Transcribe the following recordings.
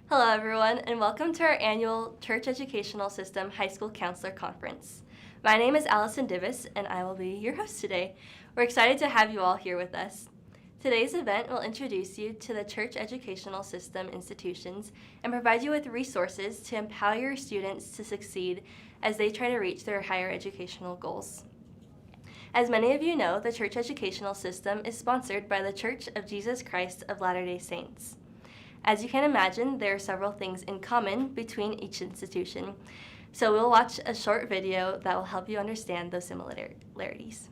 Hello everyone, and welcome to our annual Church Educational System High School Counselor Conference. My name is Allison Divis, and I will be your host today. We're excited to have you all here with us. Today's event will introduce you to the Church Educational System institutions and provide you with resources to empower your students to succeed as they try to reach their higher educational goals. As many of you know, the Church Educational System is sponsored by the Church of Jesus Christ of Latter-day Saints. As you can imagine, there are several things in common between each institution, so we'll watch a short video that will help you understand those similarities.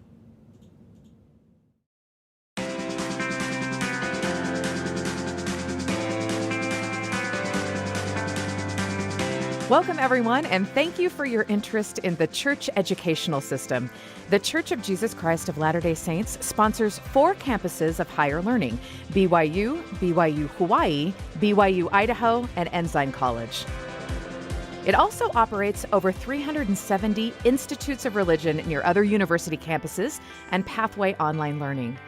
Welcome, everyone, and thank you for your interest in the Church Educational System. The Church of Jesus Christ of Latter-day Saints sponsors 4 campuses of higher learning: BYU, BYU Hawaii, BYU Idaho, and Ensign College. It also operates over 370 institutes of religion near other university campuses and Pathway Online Learning.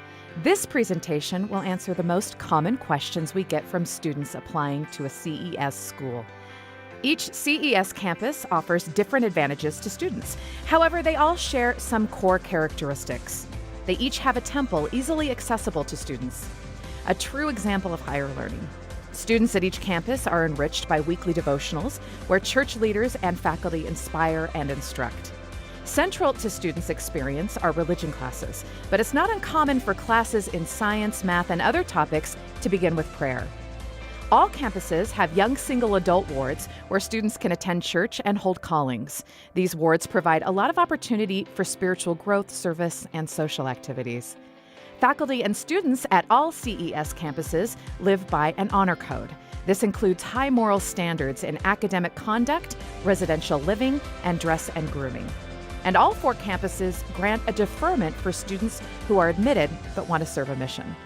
This presentation will answer the most common questions we get from students applying to a CES school. Each CES campus offers different advantages to students. However, they all share some core characteristics. They each have a temple easily accessible to students. A true example of higher learning. Students at each campus are enriched by weekly devotionals where church leaders and faculty inspire and instruct. Central to students' experience are religion classes, but it's not uncommon for classes in science, math, and other topics to begin with prayer. All campuses have young single adult wards where students can attend church and hold callings. These wards provide a lot of opportunity for spiritual growth, service, and social activities. Faculty and students at all CES campuses live by an honor code. This includes high moral standards in academic conduct, residential living, and dress and grooming. And all 4 campuses grant a deferment for students who are admitted but want to serve a mission.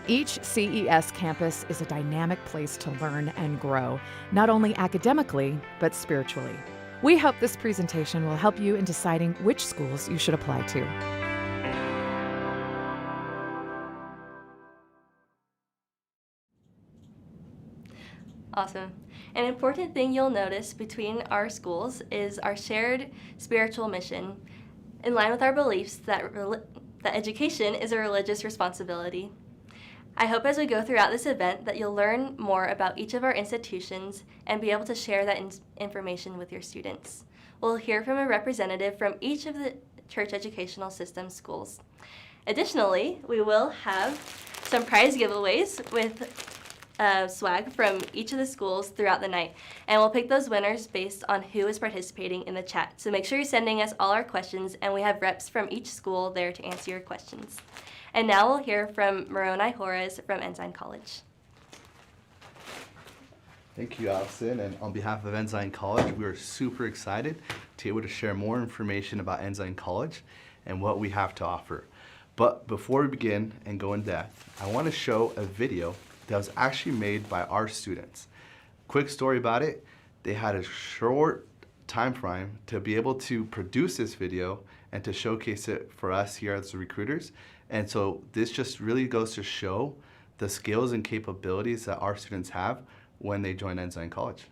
Each CES campus is a dynamic place to learn and grow, not only academically, but spiritually. We hope this presentation will help you in deciding which schools you should apply to. Awesome. An important thing you'll notice between our schools is our shared spiritual mission, in line with our beliefs that education is a religious responsibility. I hope as we go throughout this event that you'll learn more about each of our institutions and be able to share that information with your students. We'll hear from a representative from each of the Church Educational System schools. Additionally, we will have some prize giveaways with swag from each of the schools throughout the night, and we'll pick those winners based on who is participating in the chat. So make sure you're sending us all our questions, and we have reps from each school there to answer your questions. And now we'll hear from Moroni Horace from Ensign College. Thank you, Allison. And on behalf of Ensign College, we are super excited to be able to share more information about Ensign College and what we have to offer. But before we begin and go in depth, I want to show a video that was actually made by our students. Quick story about it: they had a short time frame to be able to produce this video and to showcase it for us here as the recruiters. And so this just really goes to show the skills and capabilities that our students have when they join Ensign College.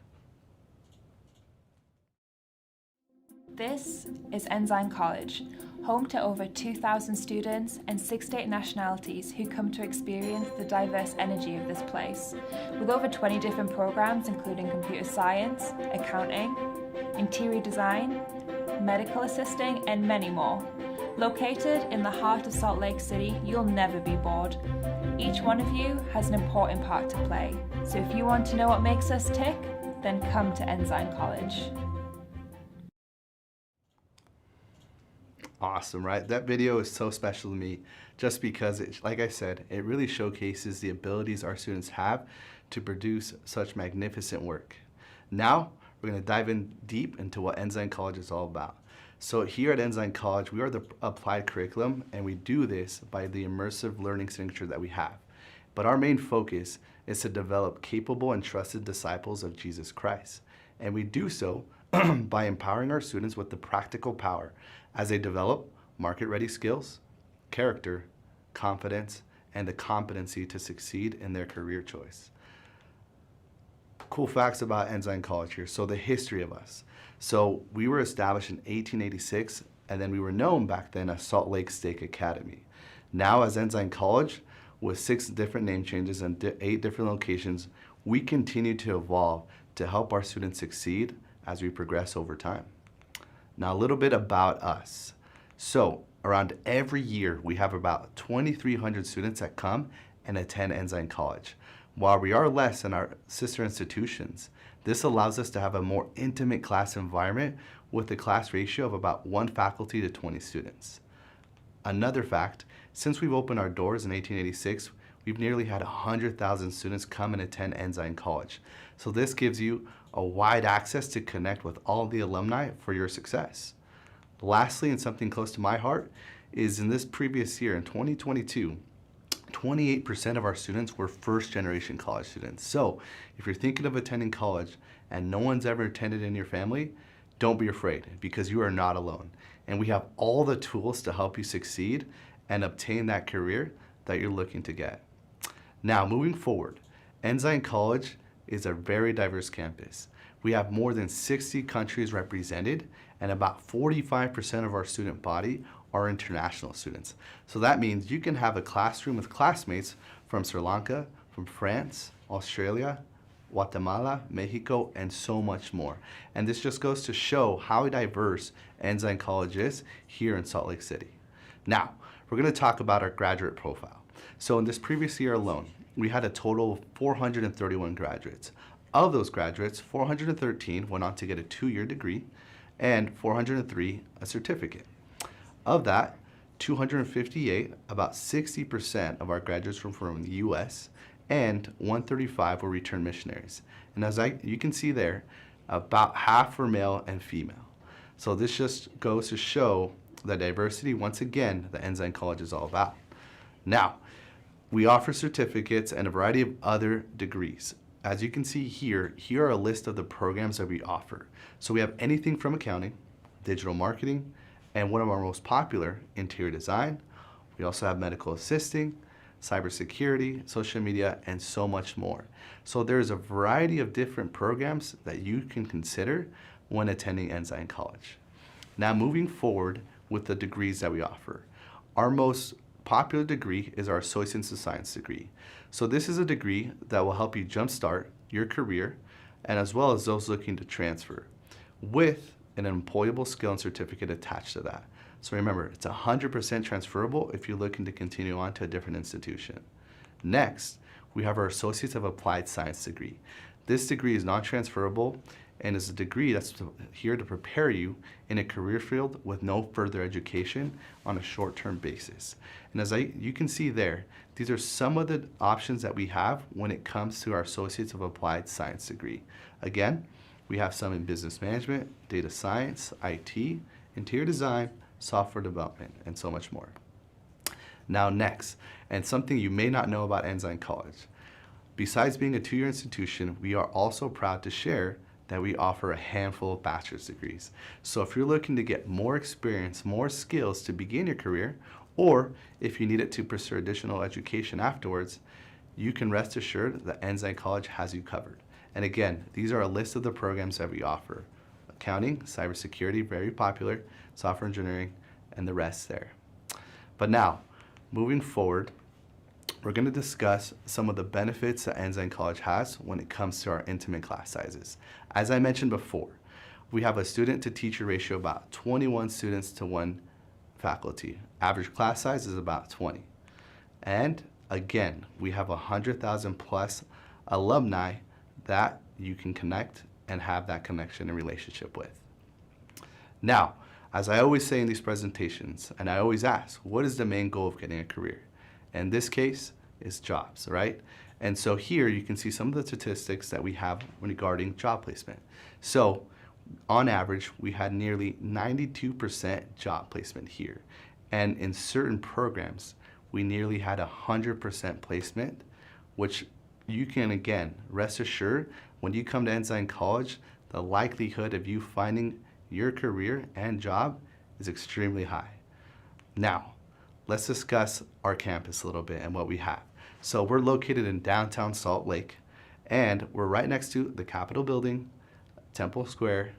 This is Ensign College, home to over 2,000 students and 68 nationalities who come to experience the diverse energy of this place. With over 20 different programs including computer science, accounting, interior design, medical assisting, and many more. Located in the heart of Salt Lake City, you'll never be bored. Each one of you has an important part to play. So if you want to know what makes us tick, then come to Ensign College. Awesome, right? That video is so special to me just because, like I said, it really showcases the abilities our students have to produce such magnificent work. Now, we're going to dive in deep into what Ensign College is all about. So here at Ensign College, we are the applied curriculum, and we do this by the immersive learning signature that we have. But our main focus is to develop capable and trusted disciples of Jesus Christ. And we do so by empowering our students with the practical power as they develop market-ready skills, character, confidence, and the competency to succeed in their career choice. Cool facts about Ensign College here. So the history of us. So we were established in 1886, and then we were known back then as Salt Lake Stake Academy. Now as Ensign College, with 6 different name changes and 8 different locations, we continue to evolve to help our students succeed as we progress over time. Now a little bit about us. So around every year, we have about 2,300 students that come and attend Ensign College. While we are less than our sister institutions, this allows us to have a more intimate class environment with a class ratio of about 1 faculty to 20 students. Another fact, since we've opened our doors in 1886, we've nearly had 100,000 students come and attend Ensign College. So this gives you a wide access to connect with all the alumni for your success. Lastly, and something close to my heart, is in this previous year, in 2022, 28% of our students were first-generation college students. So if you're thinking of attending college and no one's ever attended in your family, don't be afraid, because you are not alone. And we have all the tools to help you succeed and obtain that career that you're looking to get. Now, moving forward, Ensign College is a very diverse campus. We have more than 60 countries represented, and about 45% of our student body are international students. So that means you can have a classroom with classmates from Sri Lanka, from France, Australia, Guatemala, Mexico, and so much more. And this just goes to show how diverse Ensign College is here in Salt Lake City. Now, we're going to talk about our graduate profile. So in this previous year alone, we had a total of 431 graduates. Of those graduates, 413 went on to get a 2-year degree, and 403 a certificate. Of that, 258, about 60% of our graduates were from the US, and 135 were returned missionaries. And as you can see there, about half were male and female. So this just goes to show the diversity, once again, that Ensign College is all about. Now, we offer certificates and a variety of other degrees. As you can see here are a list of the programs that we offer. So we have anything from accounting, digital marketing, and one of our most popular, interior design. We also have medical assisting, cybersecurity, social media, and so much more. So there's a variety of different programs that you can consider when attending Ensign College. Now moving forward with the degrees that we offer. Our most popular degree is our Associate in Science degree. So this is a degree that will help you jumpstart your career, and as well as those looking to transfer, with an employable skill and certificate attached to that. So remember, it's 100% transferable if you're looking to continue on to a different institution. Next, we have our Associates of Applied Science degree. This degree is non-transferable and is a degree that's here to prepare you in a career field with no further education on a short-term basis. And as you can see there, these are some of the options that we have when it comes to our Associates of Applied Science degree. Again, we have some in business management, data science, IT, interior design, software development, and so much more. Now next, and something you may not know about Ensign College. Besides being a 2-year institution, we are also proud to share that we offer a handful of bachelor's degrees. So if you're looking to get more experience, more skills to begin your career, or if you need it to pursue additional education afterwards, you can rest assured that Ensign College has you covered. And again, these are a list of the programs that we offer. Accounting, cybersecurity, very popular, software engineering, and the rest there. But now, moving forward, we're going to discuss some of the benefits that Ensign College has when it comes to our intimate class sizes. As I mentioned before, we have a student to teacher ratio of about 21 students to 1 faculty. Average class size is about 20. And again, we have 100,000 plus alumni that you can connect and have that connection and relationship with. Now, as I always say in these presentations, and I always ask, what is the main goal of getting a career? In this case, is jobs, right? And so here you can see some of the statistics that we have regarding job placement. So on average, we had nearly 92% job placement here. And in certain programs, we nearly had 100% placement, which you can, again, rest assured, when you come to Ensign College, the likelihood of you finding your career and job is extremely high. Now, let's discuss our campus a little bit and what we have. So we're located in downtown Salt Lake, And we're right next to the Capitol Building, Temple Square,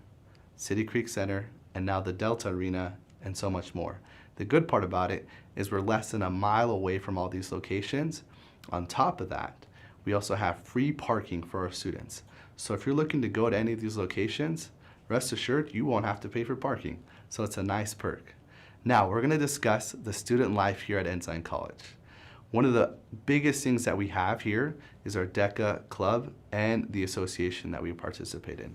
City Creek Center, and now the Delta Arena, and so much more. The good part about it is we're less than a mile away from all these locations. On top of that, we also have free parking for our students. So if you're looking to go to any of these locations, rest assured you won't have to pay for parking. So it's a nice perk. Now we're going to discuss the student life here at Ensign College. One of the biggest things that we have here is our DECA club and the association that we participate in.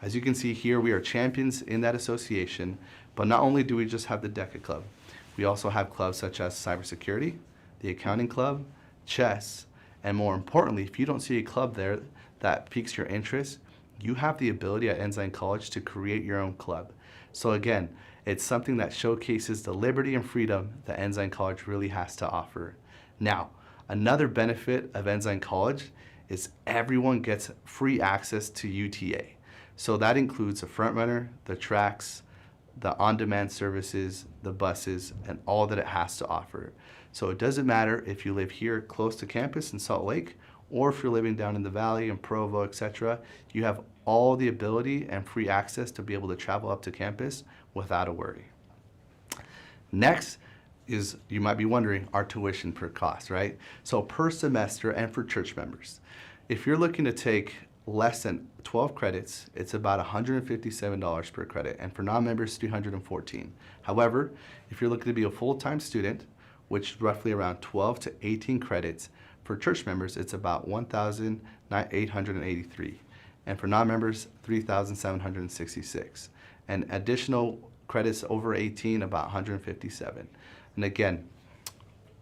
As you can see here, we are champions in that association, but not only do we just have the DECA club, we also have clubs such as cybersecurity, the accounting club, chess, and more importantly, if you don't see a club there that piques your interest, you have the ability at Ensign College to create your own club. So again, it's something that showcases the liberty and freedom that Ensign College really has to offer. Now, another benefit of Ensign College is everyone gets free access to UTA. So that includes the front runner, the tracks, the on-demand services, the buses, and all that it has to offer. So it doesn't matter if you live here close to campus in Salt Lake, or if you're living down in the valley in Provo, etc., you have all the ability and free access to be able to travel up to campus without a worry. Next is, you might be wondering, our tuition per cost, right? So per semester and for church members, if you're looking to take less than 12 credits, it's about $157 per credit, and for non-members, $314. However, if you're looking to be a full-time student, which is roughly around 12 to 18 credits, for church members, it's about $1,883. And for non-members, $3,766. And additional credits over 18, about 157. And again,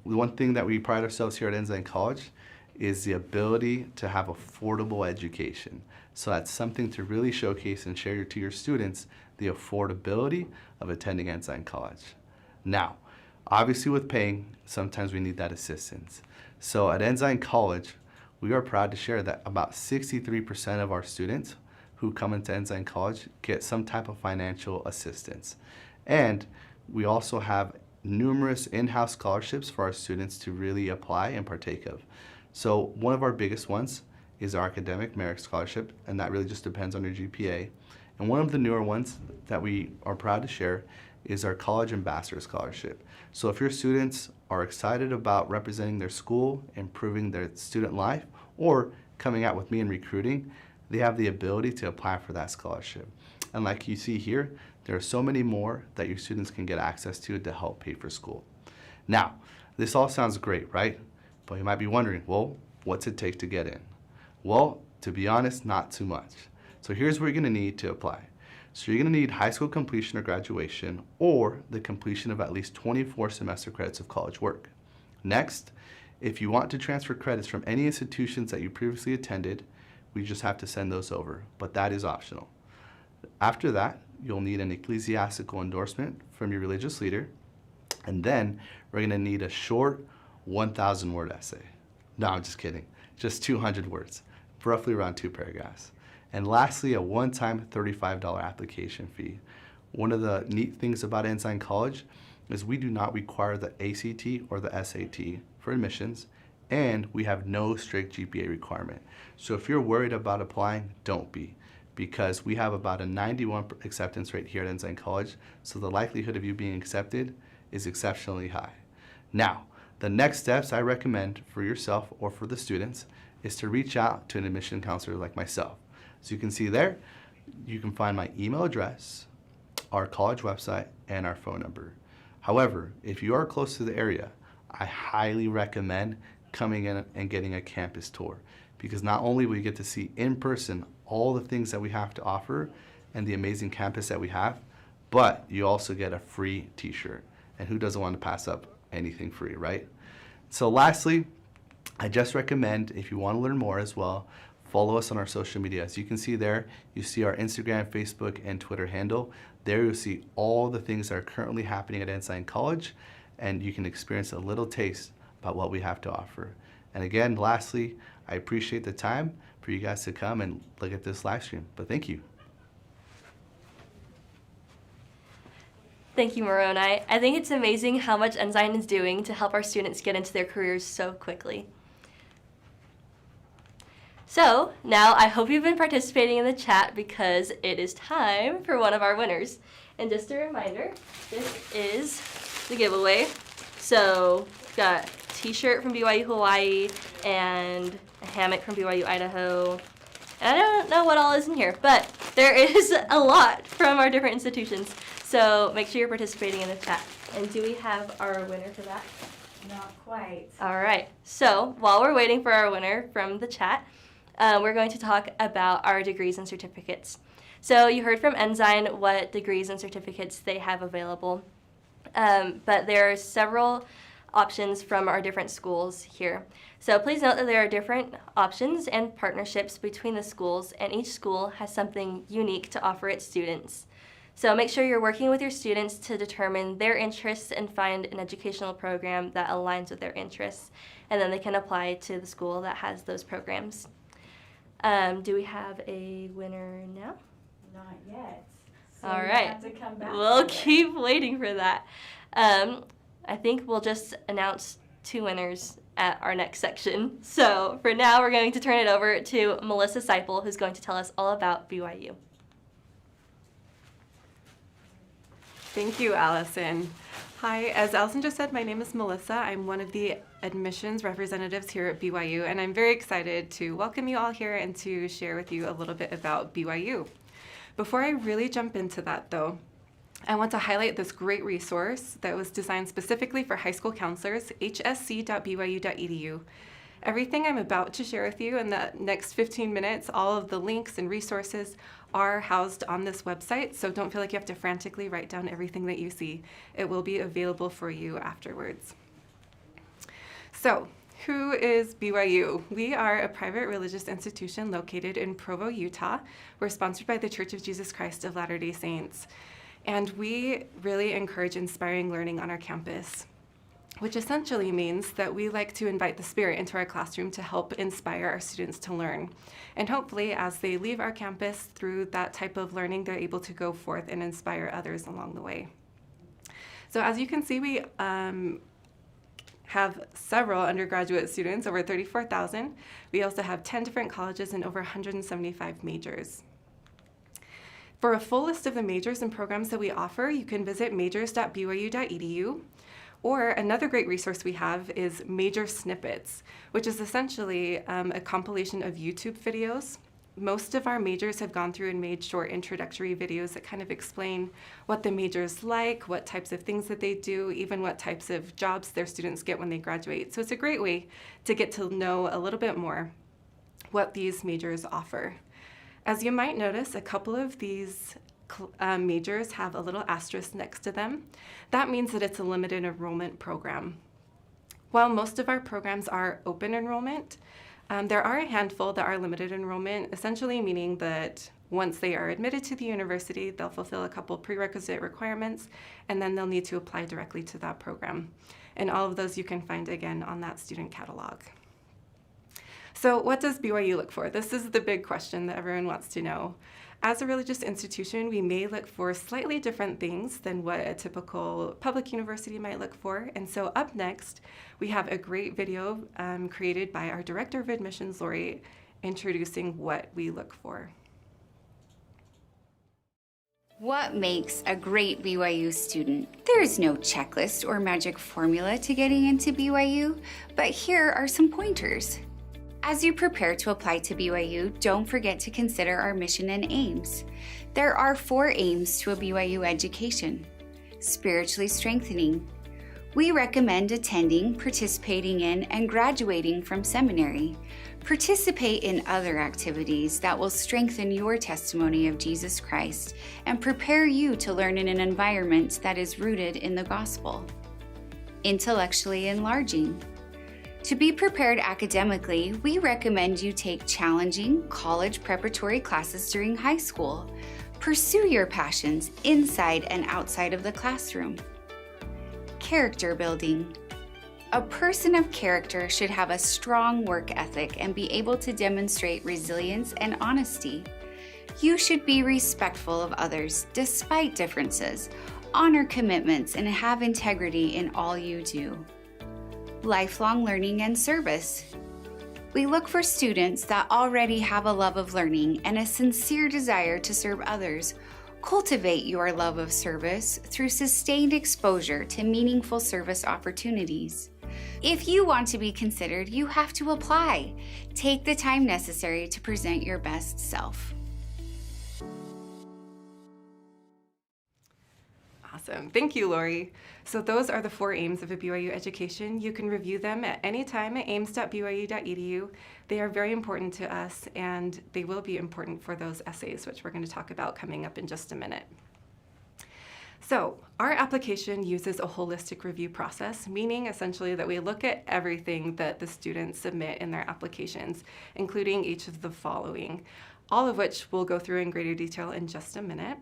the one thing that we pride ourselves here at Ensign College is the ability to have affordable education. So that's something to really showcase and share to your students, the affordability of attending Ensign College. Now, obviously with paying, sometimes we need that assistance. So at Ensign College, we are proud to share that about 63% of our students who come into Ensign College get some type of financial assistance. And we also have numerous in-house scholarships for our students to really apply and partake of. So one of our biggest ones is our Academic Merit Scholarship, and that really just depends on your GPA. And one of the newer ones that we are proud to share is our College Ambassador Scholarship. So if your students are excited about representing their school, improving their student life, or coming out with me in recruiting, they have the ability to apply for that scholarship. And like you see here, there are so many more that your students can get access to help pay for school. Now, this all sounds great, right? But you might be wondering, well, what's it take to get in? Well, to be honest, not too much. So here's what you're gonna need to apply. So you're gonna need high school completion or graduation, or the completion of at least 24 semester credits of college work. Next, if you want to transfer credits from any institutions that you previously attended, we just have to send those over, but that is optional. After that, you'll need an ecclesiastical endorsement from your religious leader, and then we're gonna need a short 1,000-word essay. No, I'm just kidding, just 200 words, roughly around 2 paragraphs. And lastly, a one-time $35 application fee. One of the neat things about Ensign College is we do not require the ACT or the SAT for admissions, and we have no strict GPA requirement. So if you're worried about applying, don't be, because we have about a 91% acceptance rate here at Ensign College, so the likelihood of you being accepted is exceptionally high. Now, the next steps I recommend for yourself or for the students is to reach out to an admission counselor like myself. So you can see there, you can find my email address, our college website, and our phone number. However, if you are close to the area, I highly recommend coming in and getting a campus tour, because not only will you get to see in person all the things that we have to offer and the amazing campus that we have, but you also get a free t-shirt. And who doesn't want to pass up anything free, right? So lastly, I just recommend, if you want to learn more as well, follow us on our social media. As you can see there, you see our Instagram, Facebook, and Twitter handle. There you'll see all the things that are currently happening at Ensign College, and you can experience a little taste about what we have to offer. And again, lastly, I appreciate the time for you guys to come and look at this live stream, but thank you. Thank you, Moroni. I think it's amazing how much Ensign is doing to help our students get into their careers so quickly. So now I hope you've been participating in the chat because it is time for one of our winners. And just a reminder, this is the giveaway. So we've got a t-shirt from BYU Hawaii and a hammock from BYU Idaho. And I don't know what all is in here, but there is a lot from our different institutions. So make sure you're participating in the chat. And do we have our winner for that? Not quite. All right. So while we're waiting for our winner from the chat, we're going to talk about our degrees and certificates. So you heard from Ensign what degrees and certificates they have available, but there are several options from our different schools here. So please note that there are different options and partnerships between the schools, and each school has something unique to offer its students. So make sure you're working with your students to determine their interests and find an educational program that aligns with their interests, and then they can apply to the school that has those programs. Do we have a winner now? Not yet. So All you right. have to come back We'll to it. keep waiting for that. I think we'll just announce 2 winners at our next section. So for now, we're going to turn it over to Melissa Seipel, who's going to tell us all about BYU. Thank you, Allison. Hi, as Allison just said, my name is Melissa. I'm one of the admissions representatives here at BYU, and I'm very excited to welcome you all here and to share with you a little bit about BYU. Before I really jump into that, though, I want to highlight this great resource that was designed specifically for high school counselors, hsc.byu.edu. Everything I'm about to share with you in the next 15 minutes, all of the links and resources are housed on this website, so don't feel like you have to frantically write down everything that you see. It will be available for you afterwards. So, who is BYU? We are a private religious institution located in Provo, Utah. We're sponsored by the Church of Jesus Christ of Latter-day Saints, and we really encourage inspiring learning on our campus, which essentially means that we like to invite the Spirit into our classroom to help inspire our students to learn. And hopefully, as they leave our campus through that type of learning, they're able to go forth and inspire others along the way. So as you can see, we have several undergraduate students, over 34,000. We also have 10 different colleges and over 175 majors. For a full list of the majors and programs that we offer, you can visit majors.byu.edu. Or another great resource we have is Major Snippets, which is essentially a compilation of YouTube videos. Most of our majors have gone through and made short introductory videos that kind of explain what the major's like, what types of things that they do, even what types of jobs their students get when they graduate. So it's a great way to get to know a little bit more what these majors offer. As you might notice, a couple of these majors have a little asterisk next to them. That means that it's a limited enrollment program. While most of our programs are open enrollment, there are a handful that are limited enrollment, essentially meaning that once they are admitted to the university, they'll fulfill a couple prerequisite requirements, and then they'll need to apply directly to that program. And all of those you can find again on that student catalog. So what does BYU look for? This is the big question that everyone wants to know. As a religious institution, we may look for slightly different things than what a typical public university might look for. And so up next, we have a great video created by our Director of Admissions, Lori, introducing what we look for. What makes a great BYU student? There is no checklist or magic formula to getting into BYU, but here are some pointers. As you prepare to apply to BYU, don't forget to consider our mission and aims. There are 4 aims to a BYU education. Spiritually strengthening. We recommend attending, participating in, and graduating from seminary. Participate in other activities that will strengthen your testimony of Jesus Christ and prepare you to learn in an environment that is rooted in the gospel. Intellectually enlarging. To be prepared academically, we recommend you take challenging college preparatory classes during high school. Pursue your passions inside and outside of the classroom. Character building. A person of character should have a strong work ethic and be able to demonstrate resilience and honesty. You should be respectful of others despite differences, honor commitments, and have integrity in all you do. Lifelong learning and service. We look for students that already have a love of learning and a sincere desire to serve others. Cultivate your love of service through sustained exposure to meaningful service opportunities. If you want to be considered, you have to apply. Take the time necessary to present your best self. Awesome. Thank you, Lori. So those are the 4 aims of a BYU education. You can review them at any time at aims.byu.edu. They are very important to us, and they will be important for those essays, which we're going to talk about coming up in just a minute. So our application uses a holistic review process, meaning essentially that we look at everything that the students submit in their applications, including each of the following, all of which we'll go through in greater detail in just a minute.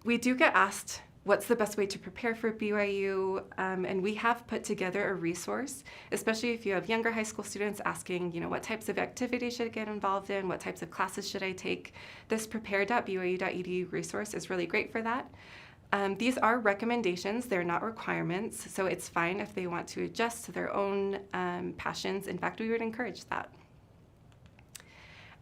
We do get asked what's the best way to prepare for BYU, and we have put together a resource, especially if you have younger high school students asking, what types of activities should I get involved in, what types of classes should I take. This prepare.byu.edu resource is really great for that. These are recommendations, they're not requirements, so it's fine if they want to adjust to their own passions. In fact, we would encourage that.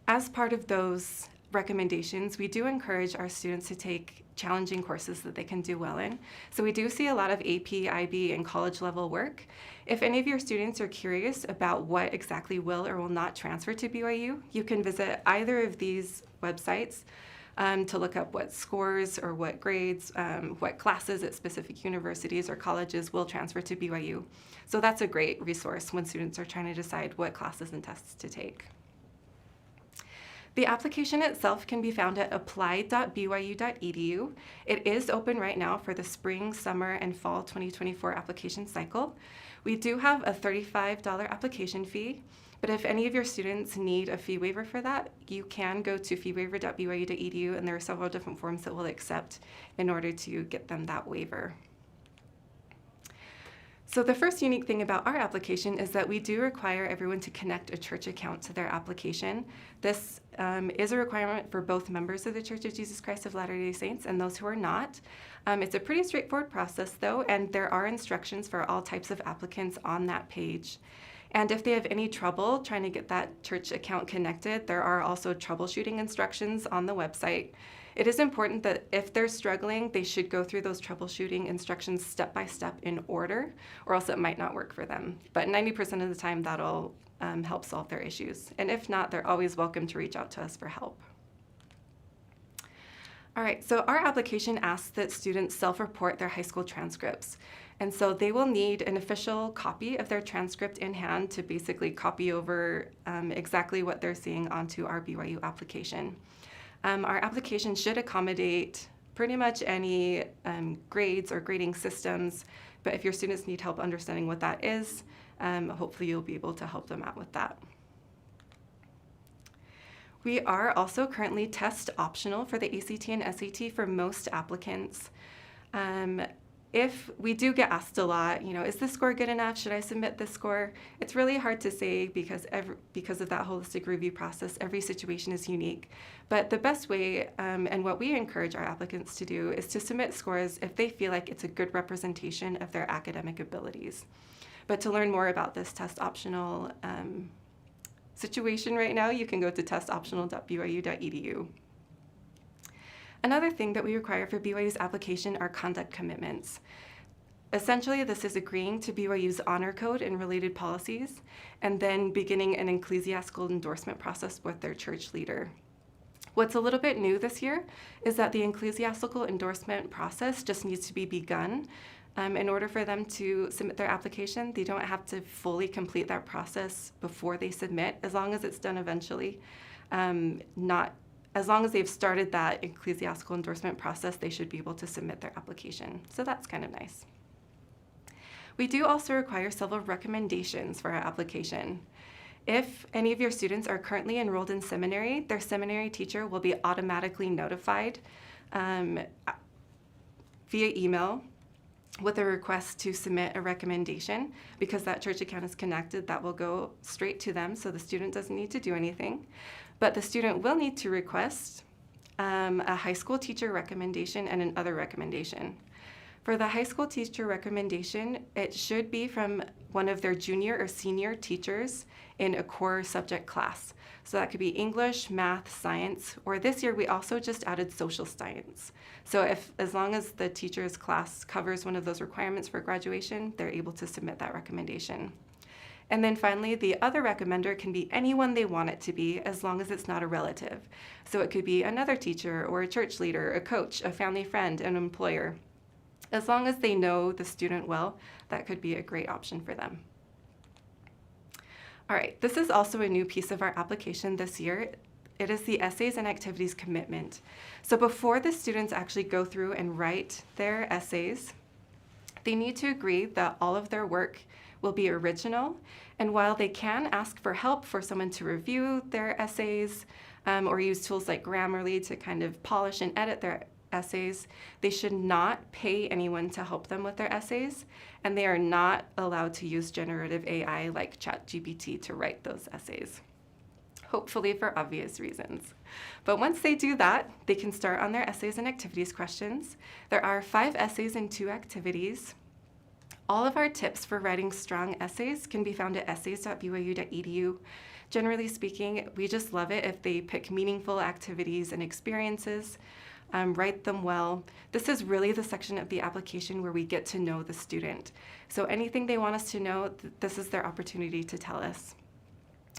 As part of those recommendations, we do encourage our students to take challenging courses that they can do well in. So we do see a lot of AP, IB, and college level work. If any of your students are curious about what exactly will or will not transfer to BYU, you can visit either of these websites to look up what scores or what grades, what classes at specific universities or colleges will transfer to BYU. So that's a great resource when students are trying to decide what classes and tests to take. The application itself can be found at apply.byu.edu. It is open right now for the spring, summer, and fall 2024 application cycle. We do have a $35 application fee, but if any of your students need a fee waiver for that, you can go to feewaiver.byu.edu, and there are several different forms that we'll accept in order to get them that waiver. So the first unique thing about our application is that we do require everyone to connect a church account to their application. This is a requirement for both members of the Church of Jesus Christ of Latter-day Saints and those who are not. It's a pretty straightforward process though, and there are instructions for all types of applicants on that page. And if they have any trouble trying to get that church account connected, there are also troubleshooting instructions on the website. It is important that if they're struggling, they should go through those troubleshooting instructions step by step in order, or else it might not work for them. But 90% of the time, that'll help solve their issues. And if not, they're always welcome to reach out to us for help. All right, so our application asks that students self-report their high school transcripts. And so they will need an official copy of their transcript in hand to basically copy over exactly what they're seeing onto our BYU application. Our application should accommodate pretty much any grades or grading systems, but if your students need help understanding what that is, hopefully you'll be able to help them out with that. We are also currently test optional for the ACT and SAT for most applicants. If we do get asked a lot, is this score good enough? Should I submit this score? It's really hard to say because of that holistic review process. Every situation is unique. But the best way, and what we encourage our applicants to do, is to submit scores if they feel like it's a good representation of their academic abilities. But to learn more about this test optional situation right now, you can go to testoptional.byu.edu. Another thing that we require for BYU's application are conduct commitments. Essentially, this is agreeing to BYU's honor code and related policies, and then beginning an ecclesiastical endorsement process with their church leader. What's a little bit new this year is that the ecclesiastical endorsement process just needs to be begun. In order for them to submit their application, they don't have to fully complete that process before they submit, as long as it's done eventually. As long as they've started that ecclesiastical endorsement process, they should be able to submit their application. So that's kind of nice. We do also require several recommendations for our application. If any of your students are currently enrolled in seminary, their seminary teacher will be automatically notified via email with a request to submit a recommendation. Because that church account is connected, that will go straight to them, so the student doesn't need to do anything. But the student will need to request a high school teacher recommendation and an other recommendation. For the high school teacher recommendation, it should be from one of their junior or senior teachers in a core subject class. So that could be English, math, science, or this year we also just added social science. So as long as the teacher's class covers one of those requirements for graduation, they're able to submit that recommendation. And then finally, the other recommender can be anyone they want it to be, as long as it's not a relative. So it could be another teacher or a church leader, a coach, a family friend, an employer. As long as they know the student well, that could be a great option for them. All right, this is also a new piece of our application this year. It is the Essays and Activities Commitment. So before the students actually go through and write their essays, they need to agree that all of their work will be original, and while they can ask for help for someone to review their essays or use tools like Grammarly to kind of polish and edit their essays, they should not pay anyone to help them with their essays, and they are not allowed to use generative AI like ChatGPT to write those essays, hopefully for obvious reasons. But once they do that, they can start on their essays and activities questions. There are 5 essays and 2 activities. All of our tips for writing strong essays can be found at essays.byu.edu. Generally speaking, we just love it if they pick meaningful activities and experiences, write them well. This is really the section of the application where we get to know the student. So anything they want us to know, this is their opportunity to tell us.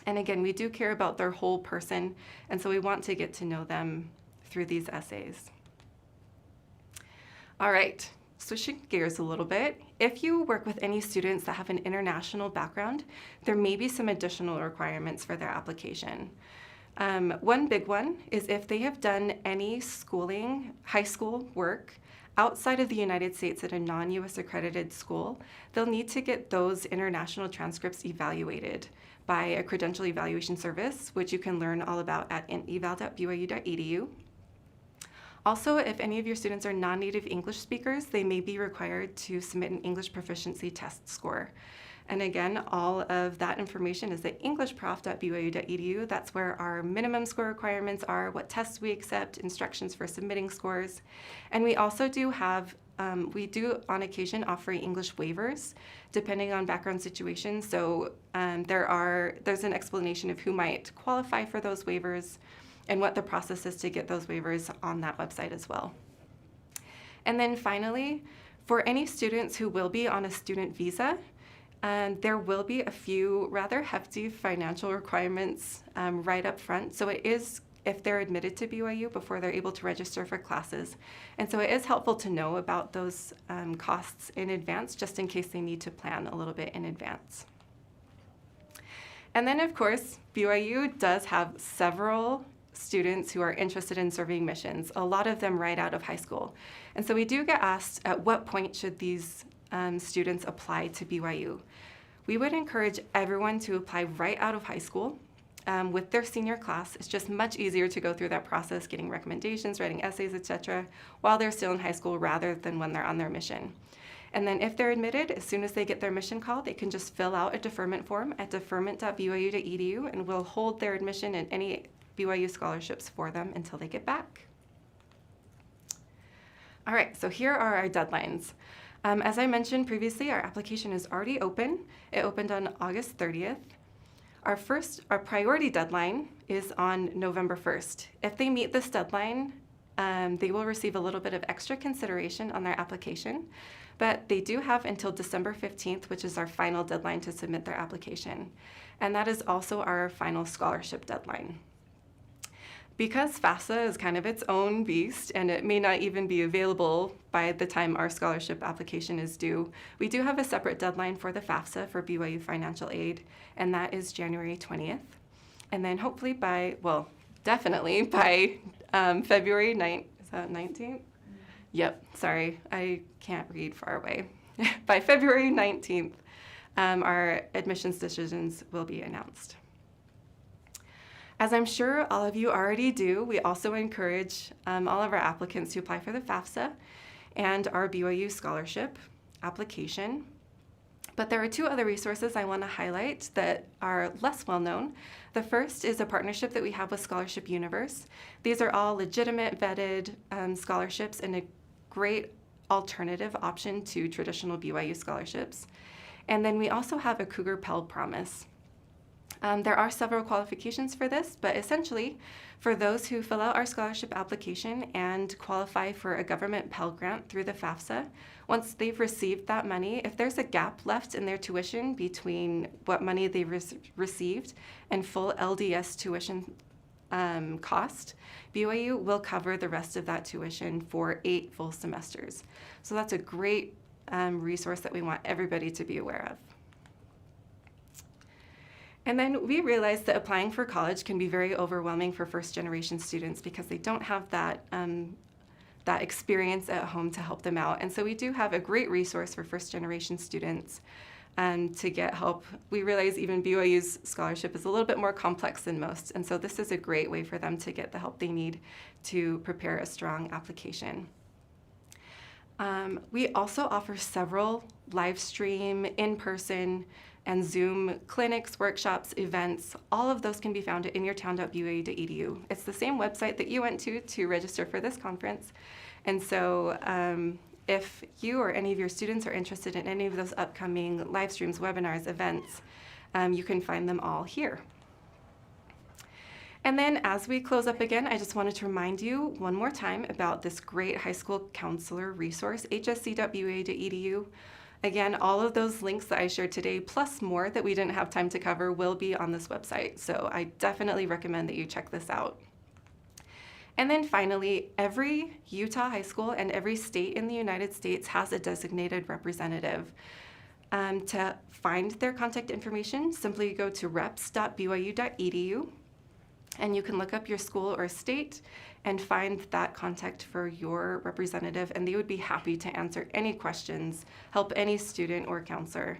And again, we do care about their whole person, and so we want to get to know them through these essays. All right. Switching gears a little bit, if you work with any students that have an international background, there may be some additional requirements for their application. One big one is if they have done any schooling, high school work, outside of the United States at a non-US accredited school, they'll need to get those international transcripts evaluated by a credential evaluation service, which you can learn all about at eval.byu.edu. Also, if any of your students are non-native English speakers, they may be required to submit an English proficiency test score. And again, all of that information is at englishprof.byu.edu. That's where our minimum score requirements are, what tests we accept, instructions for submitting scores. And we also do have, we do on occasion offer English waivers, depending on background situations. So there's an explanation of who might qualify for those waivers and what the process is to get those waivers on that website as well. And then finally, for any students who will be on a student visa, there will be a few rather hefty financial requirements right up front. So it is if they're admitted to BYU before they're able to register for classes. And so it is helpful to know about those costs in advance, just in case they need to plan a little bit in advance. And then of course, BYU does have several students who are interested in serving missions, a lot of them right out of high school. And so we do get asked, at what point should these students apply to BYU? We would encourage everyone to apply right out of high school with their senior class. It's just much easier to go through that process, getting recommendations, writing essays, etc., while they're still in high school rather than when they're on their mission. And then if they're admitted, as soon as they get their mission call, they can just fill out a deferment form at deferment.byu.edu, and we'll hold their admission and any BYU scholarships for them until they get back. All right, so here are our deadlines. As I mentioned previously, our application is already open. It opened on August 30th. Our priority deadline is on November 1st. If they meet this deadline, they will receive a little bit of extra consideration on their application, but they do have until December 15th, which is our final deadline to submit their application. And that is also our final scholarship deadline. Because FAFSA is kind of its own beast, and it may not even be available by the time our scholarship application is due, we do have a separate deadline for the FAFSA for BYU financial aid, and that is January 20th. And then hopefully definitely by February 9th, is that 19th? Yep, sorry, I can't read far away. By February 19th, our admissions decisions will be announced. As I'm sure all of you already do, we also encourage all of our applicants to apply for the FAFSA and our BYU scholarship application. But there are 2 other resources I want to highlight that are less well known. The first is a partnership that we have with Scholarship Universe. These are all legitimate, vetted scholarships and a great alternative option to traditional BYU scholarships. And then we also have a Cougar Pell Promise. There are several qualifications for this, but essentially, for those who fill out our scholarship application and qualify for a government Pell Grant through the FAFSA, once they've received that money, if there's a gap left in their tuition between what money they received and full LDS tuition cost, BYU will cover the rest of that tuition for 8 full semesters. So that's a great resource that we want everybody to be aware of. And then we realized that applying for college can be very overwhelming for first-generation students because they don't have that experience at home to help them out. And so we do have a great resource for first-generation students to get help. We realize even BYU's scholarship is a little bit more complex than most, and so this is a great way for them to get the help they need to prepare a strong application. We also offer several live stream, in-person, and Zoom clinics, workshops, events. All of those can be found at inyourtown.byu.edu. It's the same website that you went to register for this conference. And so if you or any of your students are interested in any of those upcoming live streams, webinars, events, you can find them all here. And then as we close up again, I just wanted to remind you one more time about this great high school counselor resource, hsc.bua.edu. Again, all of those links that I shared today, plus more that we didn't have time to cover, will be on this website. So I definitely recommend that you check this out. And then finally, every Utah high school and every state in the United States has a designated representative. To find their contact information, simply go to reps.byu.edu, and you can look up your school or state and find that contact for your representative, and they would be happy to answer any questions, help any student or counselor.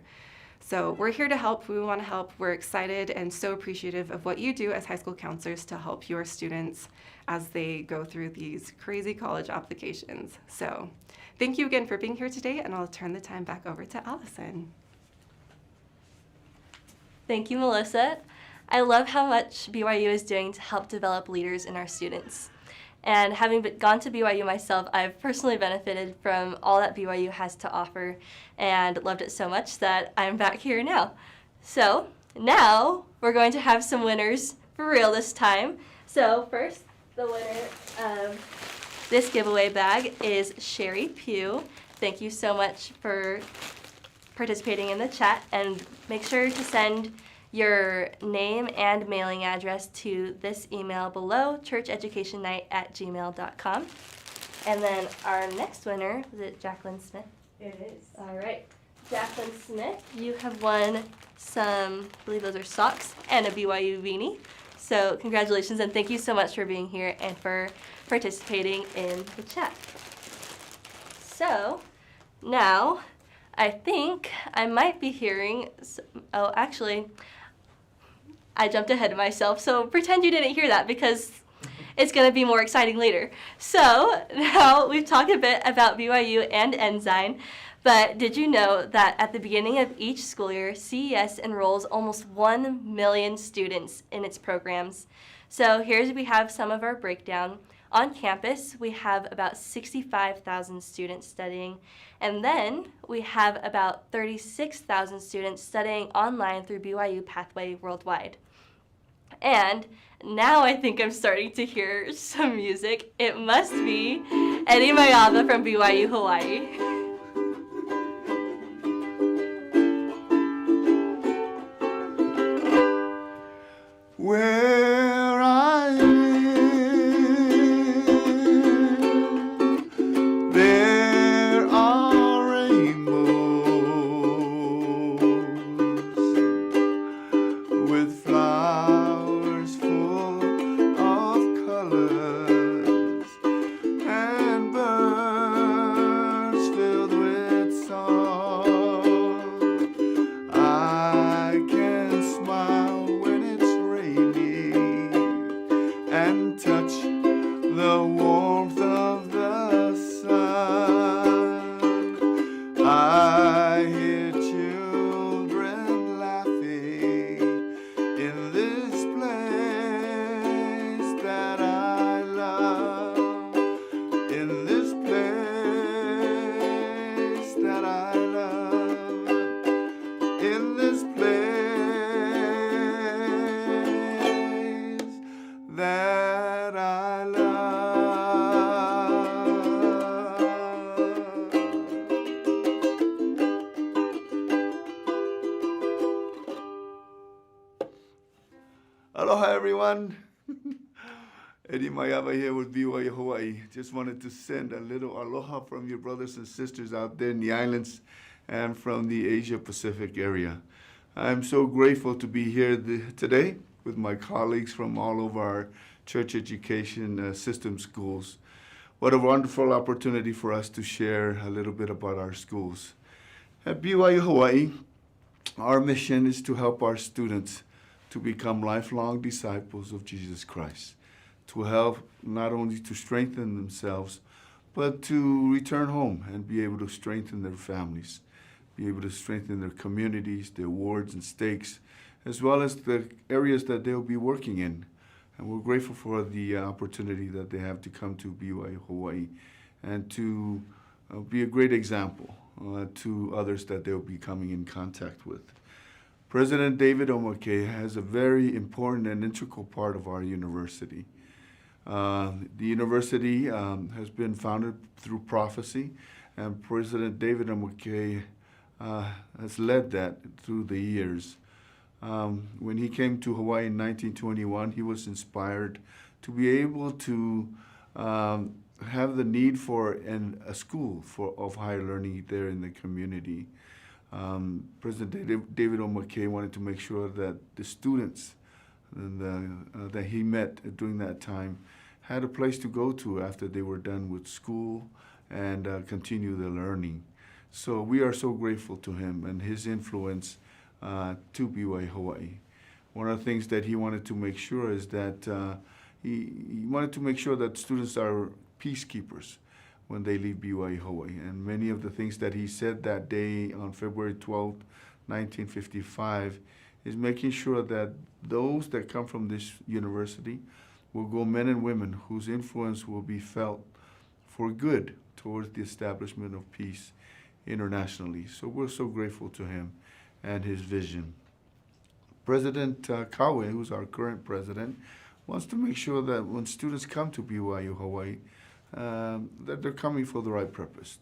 So we're here to help. We want to help. We're excited and so appreciative of what you do as high school counselors to help your students as they go through these crazy college applications. So thank you again for being here today, and I'll turn the time back over to Allison. Thank you, Melissa. I love how much BYU is doing to help develop leaders in our students. And having gone to BYU myself, I've personally benefited from all that BYU has to offer and loved it so much that I'm back here now. So now we're going to have some winners for real this time. So first, the winner of this giveaway bag is Sherry Pugh. Thank you so much for participating in the chat, and make sure to send your name and mailing address to this email below, churcheducationnight@gmail.com. And then our next winner, is it Jacqueline Smith? It is. All right. Jacqueline Smith, you have won some, I believe those are socks, and a BYU beanie. So congratulations, and thank you so much for being here and for participating in the chat. So now I think I might be hearing, oh, actually, I jumped ahead of myself, so pretend you didn't hear that because it's going to be more exciting later. So now we've talked a bit about BYU and Ensign, but did you know that at the beginning of each school year, CES enrolls almost 1 million students in its programs? So we have some of our breakdown. On campus, we have about 65,000 students studying, and then we have about 36,000 students studying online through BYU Pathway Worldwide. And now I think I'm starting to hear some music. It must be Eddie Mayava from BYU Hawaii. Where I live, there are rainbows with flowers full of colors and birds filled with song. I can smile when it's raining Aloha, everyone. Eddie Mayaba here with BYU Hawaii. Just wanted to send a little aloha from your brothers and sisters out there in the islands and from the Asia Pacific area. I'm so grateful to be here today with my colleagues from all of our church education system schools. What a wonderful opportunity for us to share a little bit about our schools. At BYU Hawaii, our mission is to help our students to become lifelong disciples of Jesus Christ, to help not only to strengthen themselves, but to return home and be able to strengthen their families, be able to strengthen their communities, their wards and stakes, as well as the areas that they'll be working in. And we're grateful for the opportunity that they have to come to BYU Hawaii and to be a great example to others that they'll be coming in contact with. President David Omake has a very important and integral part of our university. The university has been founded through prophecy, and President David Omake has led that through the years. When he came to Hawaii in 1921, he was inspired to be able to have the need for a school of higher learning there in the community. President David Omake wanted to make sure that the students that he met during that time had a place to go to after they were done with school and continue their learning. So we are so grateful to him and his influence to BYU Hawaii. One of the things that he wanted to make sure is that he wanted to make sure that students are peacekeepers when they leave BYU Hawaii. And many of the things that he said that day on February 12th, 1955, is making sure that those that come from this university will go men and women whose influence will be felt for good towards the establishment of peace internationally. So we're so grateful to him and his vision. President Kawe, who's our current president, wants to make sure that when students come to BYU Hawaii, that they're coming for the right purpose,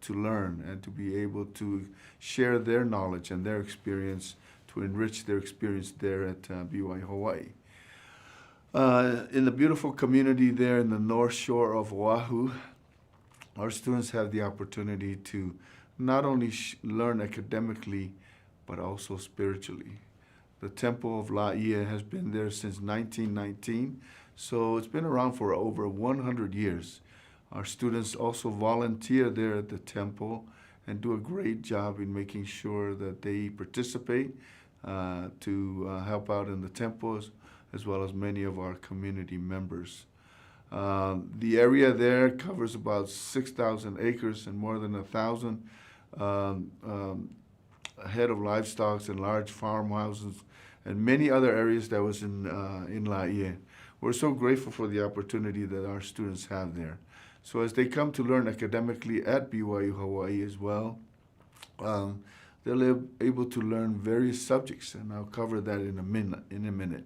to learn and to be able to share their knowledge and their experience, to enrich their experience there at BYU Hawaii. In the beautiful community there in the North Shore of Oahu, our students have the opportunity to not only learn academically, but also spiritually. The Temple of Laia has been there since 1919, so it's been around for over 100 years. Our students also volunteer there at the temple and do a great job in making sure that they participate to help out in the temples, as well as many of our community members. The area there covers about 6,000 acres and more than 1,000 head of livestock and large farmhouses and many other areas that was in Laie. We're so grateful for the opportunity that our students have there. So as they come to learn academically at BYU Hawaii as well, they're able to learn various subjects, and I'll cover that in a minute.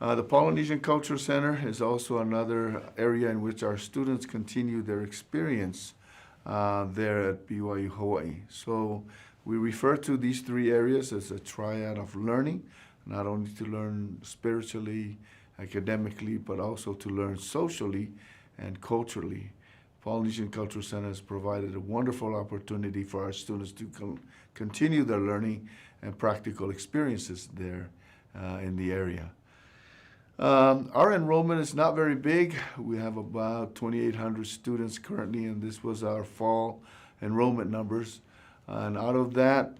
The Polynesian Culture Center is also another area in which our students continue their experience there at BYU Hawaii. So we refer to these three areas as a triad of learning, not only to learn spiritually, academically, but also to learn socially and culturally. Polynesian Cultural Center has provided a wonderful opportunity for our students to continue their learning and practical experiences there in the area. Our enrollment is not very big. We have about 2,800 students currently, and this was our fall enrollment numbers. And out of that,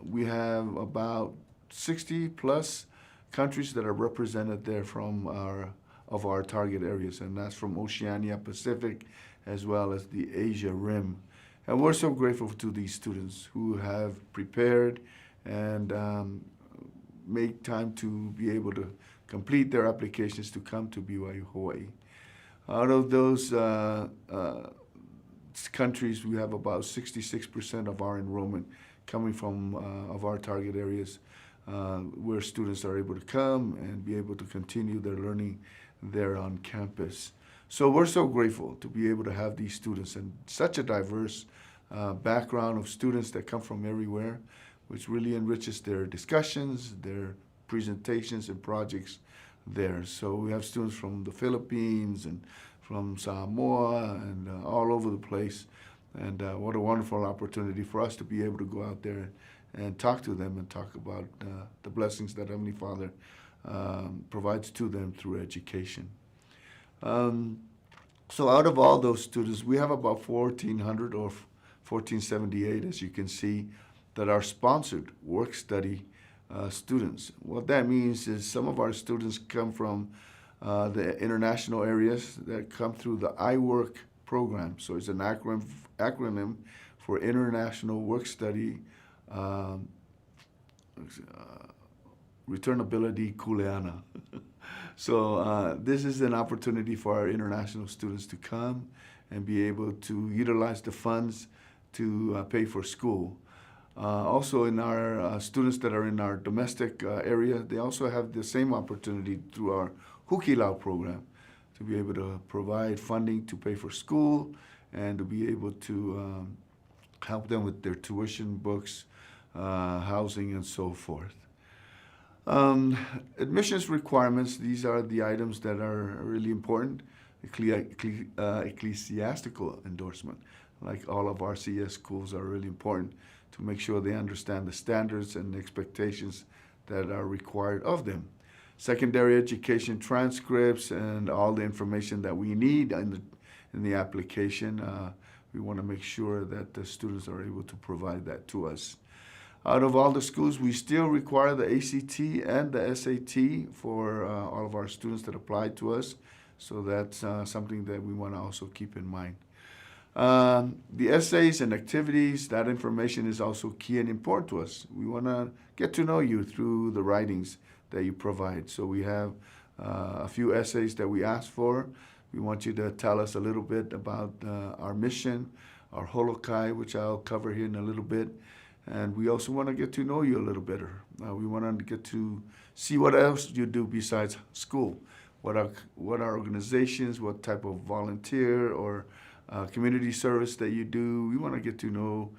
we have about 60 plus countries that are represented there from our target areas, and that's from Oceania, Pacific, as well as the Asia Rim. And we're so grateful to these students who have prepared and make time to be able to complete their applications to come to BYU Hawaii. Out of those countries, we have about 66% of our enrollment coming from of our target areas, where students are able to come and be able to continue their learning there on campus. So we're so grateful to be able to have these students and such a diverse background of students that come from everywhere, which really enriches their discussions, their presentations and projects there. So we have students from the Philippines and from Samoa and all over the place. And what a wonderful opportunity for us to be able to go out there and talk to them and talk about the blessings that Heavenly Father provides to them through education. So out of all those students, we have about 1,400 or 1,478, as you can see, that are sponsored work-study students. What that means is some of our students come from the international areas that come through the iWork program. So it's an acronym for International Work-Study Returnability Kuleana. So this is an opportunity for our international students to come and be able to utilize the funds to pay for school. Also in our students that are in our domestic area, they also have the same opportunity through our Hukilau program to be able to provide funding to pay for school and to be able to help them with their tuition, books, housing, and so forth. Admissions requirements, these are the items that are really important. Ecclesiastical endorsement, like all of our CES schools, are really important to make sure they understand the standards and expectations that are required of them. Secondary education transcripts and all the information that we need in the application, we want to make sure that the students are able to provide that to us. Out of all the schools, we still require the ACT and the SAT for all of our students that apply to us. So that's something that we want to also keep in mind. The essays and activities, that information is also key and important to us. We want to get to know you through the writings that you provide. So we have a few essays that we ask for. We want you to tell us a little bit about our mission, our holokai, which I'll cover here in a little bit. And we also want to get to know you a little better. We want to get to see what else you do besides school. What are organizations, what type of volunteer or community service that you do. We want to get to know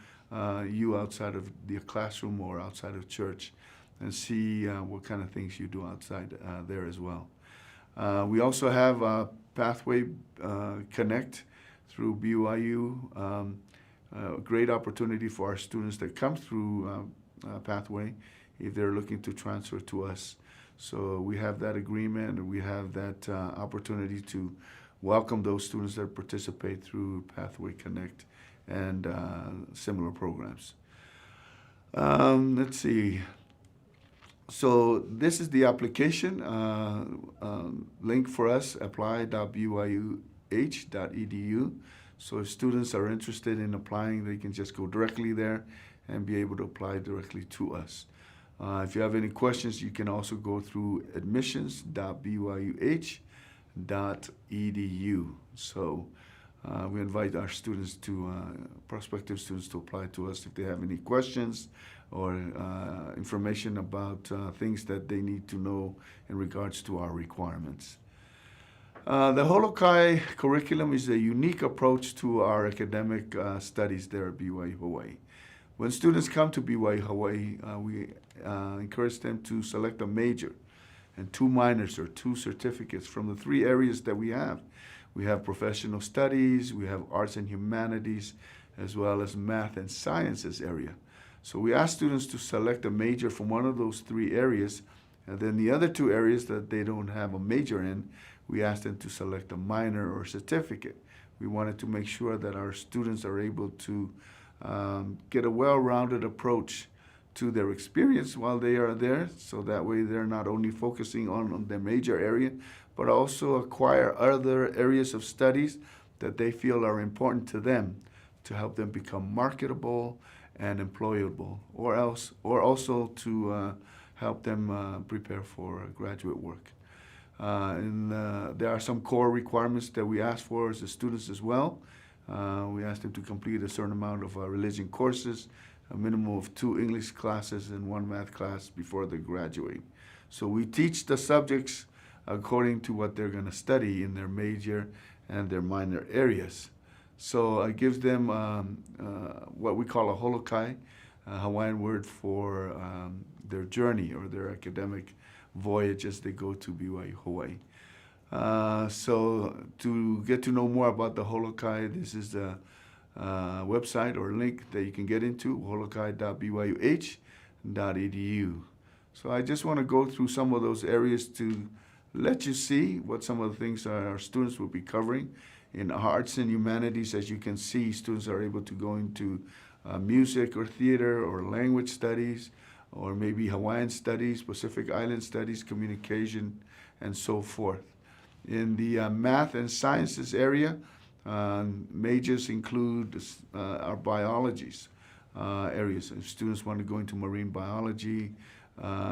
you outside of the classroom or outside of church and see what kind of things you do outside there as well. We also have Pathway Connect through BYU. A great opportunity for our students that come through Pathway if they're looking to transfer to us. So we have that agreement and we have that opportunity to welcome those students that participate through Pathway Connect and similar programs. Let's see. So this is the application link for us, apply.byuh.edu. So if students are interested in applying, they can just go directly there and be able to apply directly to us. If you have any questions, you can also go through admissions.byuh.edu. So we invite our students prospective students to apply to us if they have any questions or information about things that they need to know in regards to our requirements. The Holokai curriculum is a unique approach to our academic studies there at BYU Hawaii. When students come to BYU Hawaii, we encourage them to select a major and 2 minors or 2 certificates from the 3 areas that we have. We have professional studies, we have arts and humanities, as well as math and sciences area. So we ask students to select a major from one of those 3 areas, and then the other 2 areas that they don't have a major in, we ask them to select a minor or certificate. We wanted to make sure that our students are able to get a well-rounded approach to their experience while they are there, so that way they're not only focusing on their major area, but also acquire other areas of studies that they feel are important to them to help them become marketable and employable, or also to help them prepare for graduate work. There are some core requirements that we ask for as the students as well. We ask them to complete a certain amount of religion courses, a minimum of 2 English classes and 1 math class before they graduate. So we teach the subjects according to what they're going to study in their major and their minor areas. So it gives them what we call a holokai, a Hawaiian word for their journey or their academic voyage as they go to BYU Hawaii. So to get to know more about the Holokai, this is the website or link that you can get into, holokai.byuh.edu. So I just want to go through some of those areas to let you see what some of the things our students will be covering. In arts and humanities, as you can see, students are able to go into music or theater or language studies, or maybe Hawaiian studies, Pacific Island studies, communication, and so forth. In the math and sciences area, majors include our biologies areas. If students want to go into marine biology,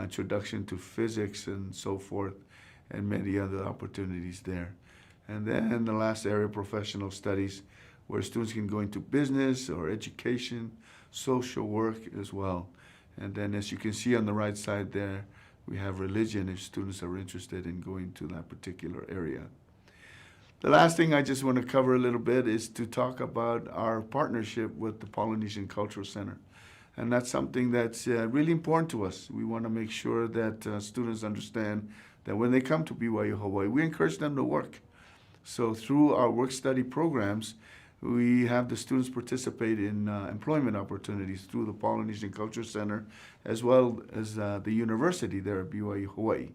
introduction to physics, and so forth, and many other opportunities there. And then the last area, professional studies, where students can go into business or education, social work as well. And then as you can see on the right side there, we have religion if students are interested in going to that particular area. The last thing I just want to cover a little bit is to talk about our partnership with the Polynesian Cultural Center. And that's something that's really important to us. We want to make sure that students understand that when they come to BYU Hawaii, we encourage them to work. So through our work-study programs, we have the students participate in employment opportunities through the Polynesian Culture Center, as well as the university there at BYU Hawaii.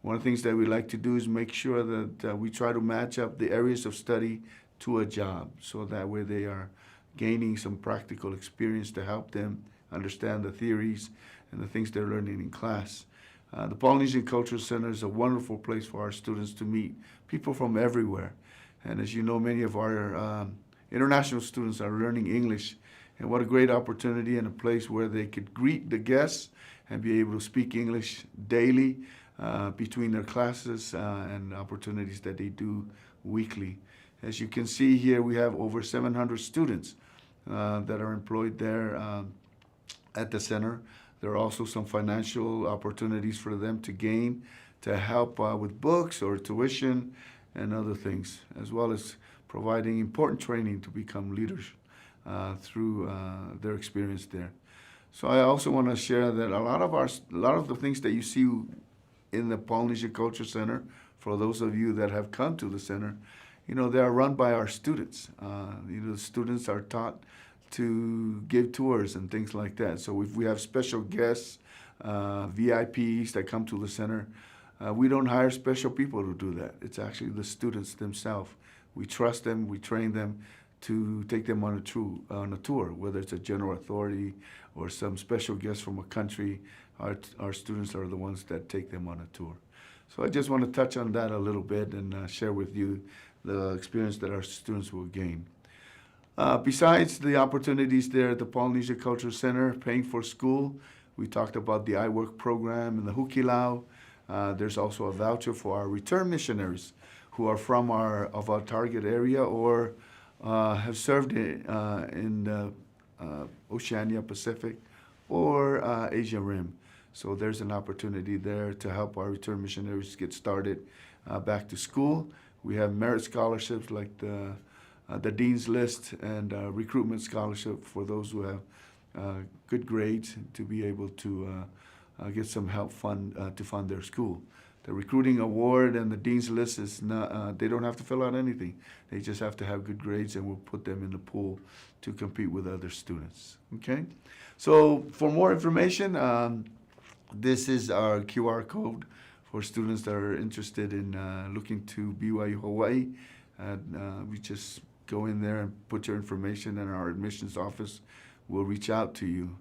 One of the things that we like to do is make sure that we try to match up the areas of study to a job, so that way they are gaining some practical experience to help them understand the theories and the things they're learning in class. The Polynesian Cultural Center is a wonderful place for our students to meet people from everywhere. And as you know, many of our international students are learning English. And what a great opportunity and a place where they could greet the guests and be able to speak English daily between their classes and opportunities that they do weekly. As you can see here, we have over 700 students that are employed there at the center. There are also some financial opportunities for them to gain to help with books or tuition and other things, as well as providing important training to become leaders through their experience there. So I also want to share that a lot of the things that you see in the Polynesian Culture Center, for those of you that have come to the center, you know, they are run by our students. You know, the students are taught to give tours and things like that. So if we have special guests, VIPs that come to the center, we don't hire special people to do that. It's actually the students themselves. We trust them, we train them to take them on a tour, whether it's a general authority or some special guest from a country. Our students are the ones that take them on a tour. So I just want to touch on that a little bit and share with you the experience that our students will gain. Besides the opportunities there at the Polynesian Cultural Center, paying for school, we talked about the iWork program and the Hukilau. There's also a voucher for our return missionaries who are from our target area or have served in Oceania Pacific or Asia Rim. So there's an opportunity there to help our return missionaries get started back to school. We have merit scholarships like the Dean's List and recruitment scholarship for those who have good grades to be able to get some help to fund their school. The recruiting award and the Dean's List is not, they don't have to fill out anything. They just have to have good grades, and we'll put them in the pool to compete with other students, okay? So for more information, this is our QR code for students that are interested in looking to BYU Hawaii. We just go in there and put your information, and our admissions office will reach out to you.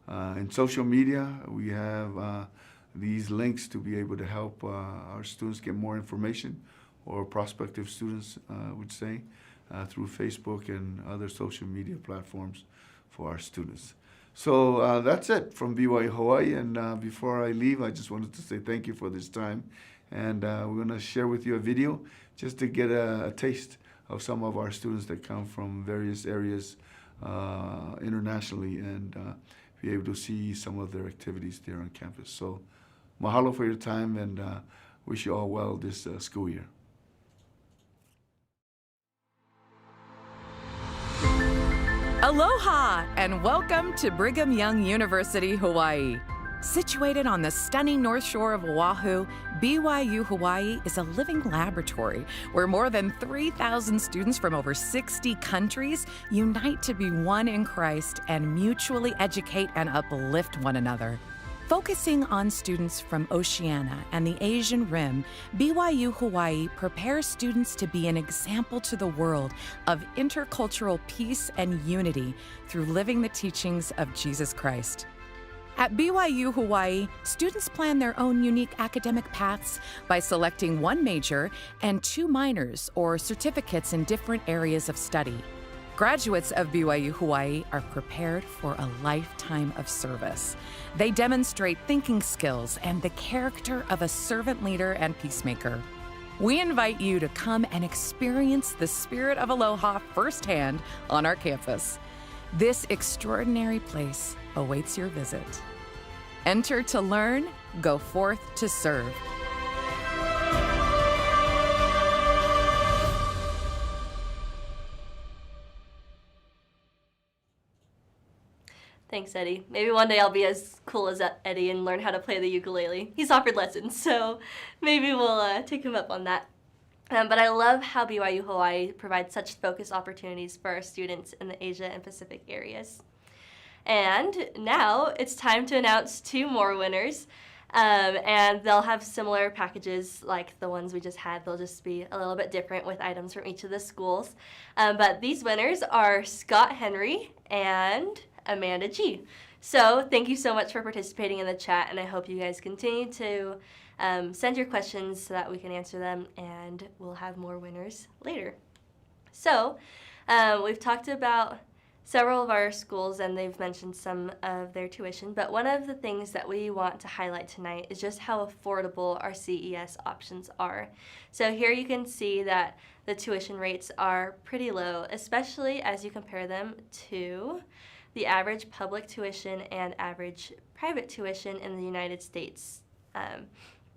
In social media, we have these links to be able to help our students get more information, or prospective students, would say, through Facebook and other social media platforms for our students. So that's it from BYU Hawaii, and before I leave, I just wanted to say thank you for this time, and we're going to share with you a video just to get a taste of some of our students that come from various areas internationally, and be able to see some of their activities there on campus. So mahalo for your time, and wish you all well this school year. Aloha and welcome to Brigham Young University, Hawaii. Situated on the stunning north shore of Oahu, BYU Hawaii is a living laboratory where more than 3,000 students from over 60 countries unite to be one in Christ and mutually educate and uplift one another. Focusing on students from Oceania and the Asian Rim, BYU Hawaii prepares students to be an example to the world of intercultural peace and unity through living the teachings of Jesus Christ. At BYU Hawaii, students plan their own unique academic paths by selecting one major and 2 minors or certificates in different areas of study. Graduates of BYU Hawaii are prepared for a lifetime of service. They demonstrate thinking skills and the character of a servant leader and peacemaker. We invite you to come and experience the spirit of aloha firsthand on our campus. This extraordinary place awaits your visit. Enter to learn, go forth to serve. Thanks, Eddie. Maybe one day I'll be as cool as Eddie and learn how to play the ukulele. He's offered lessons, so maybe we'll take him up on that. But I love how BYU Hawaii provides such focused opportunities for our students in the Asia and Pacific areas. And now it's time to announce 2 more winners. And they'll have similar packages like the ones we just had. They'll just be a little bit different with items from each of the schools. But these winners are Scott Henry and Amanda G. So thank you so much for participating in the chat, and I hope you guys continue to send your questions so that we can answer them, and we'll have more winners later. So we've talked about several of our schools, and they've mentioned some of their tuition, but one of the things that we want to highlight tonight is just how affordable our CES options are. So here you can see that the tuition rates are pretty low, especially as you compare them to the average public tuition and average private tuition in the United States.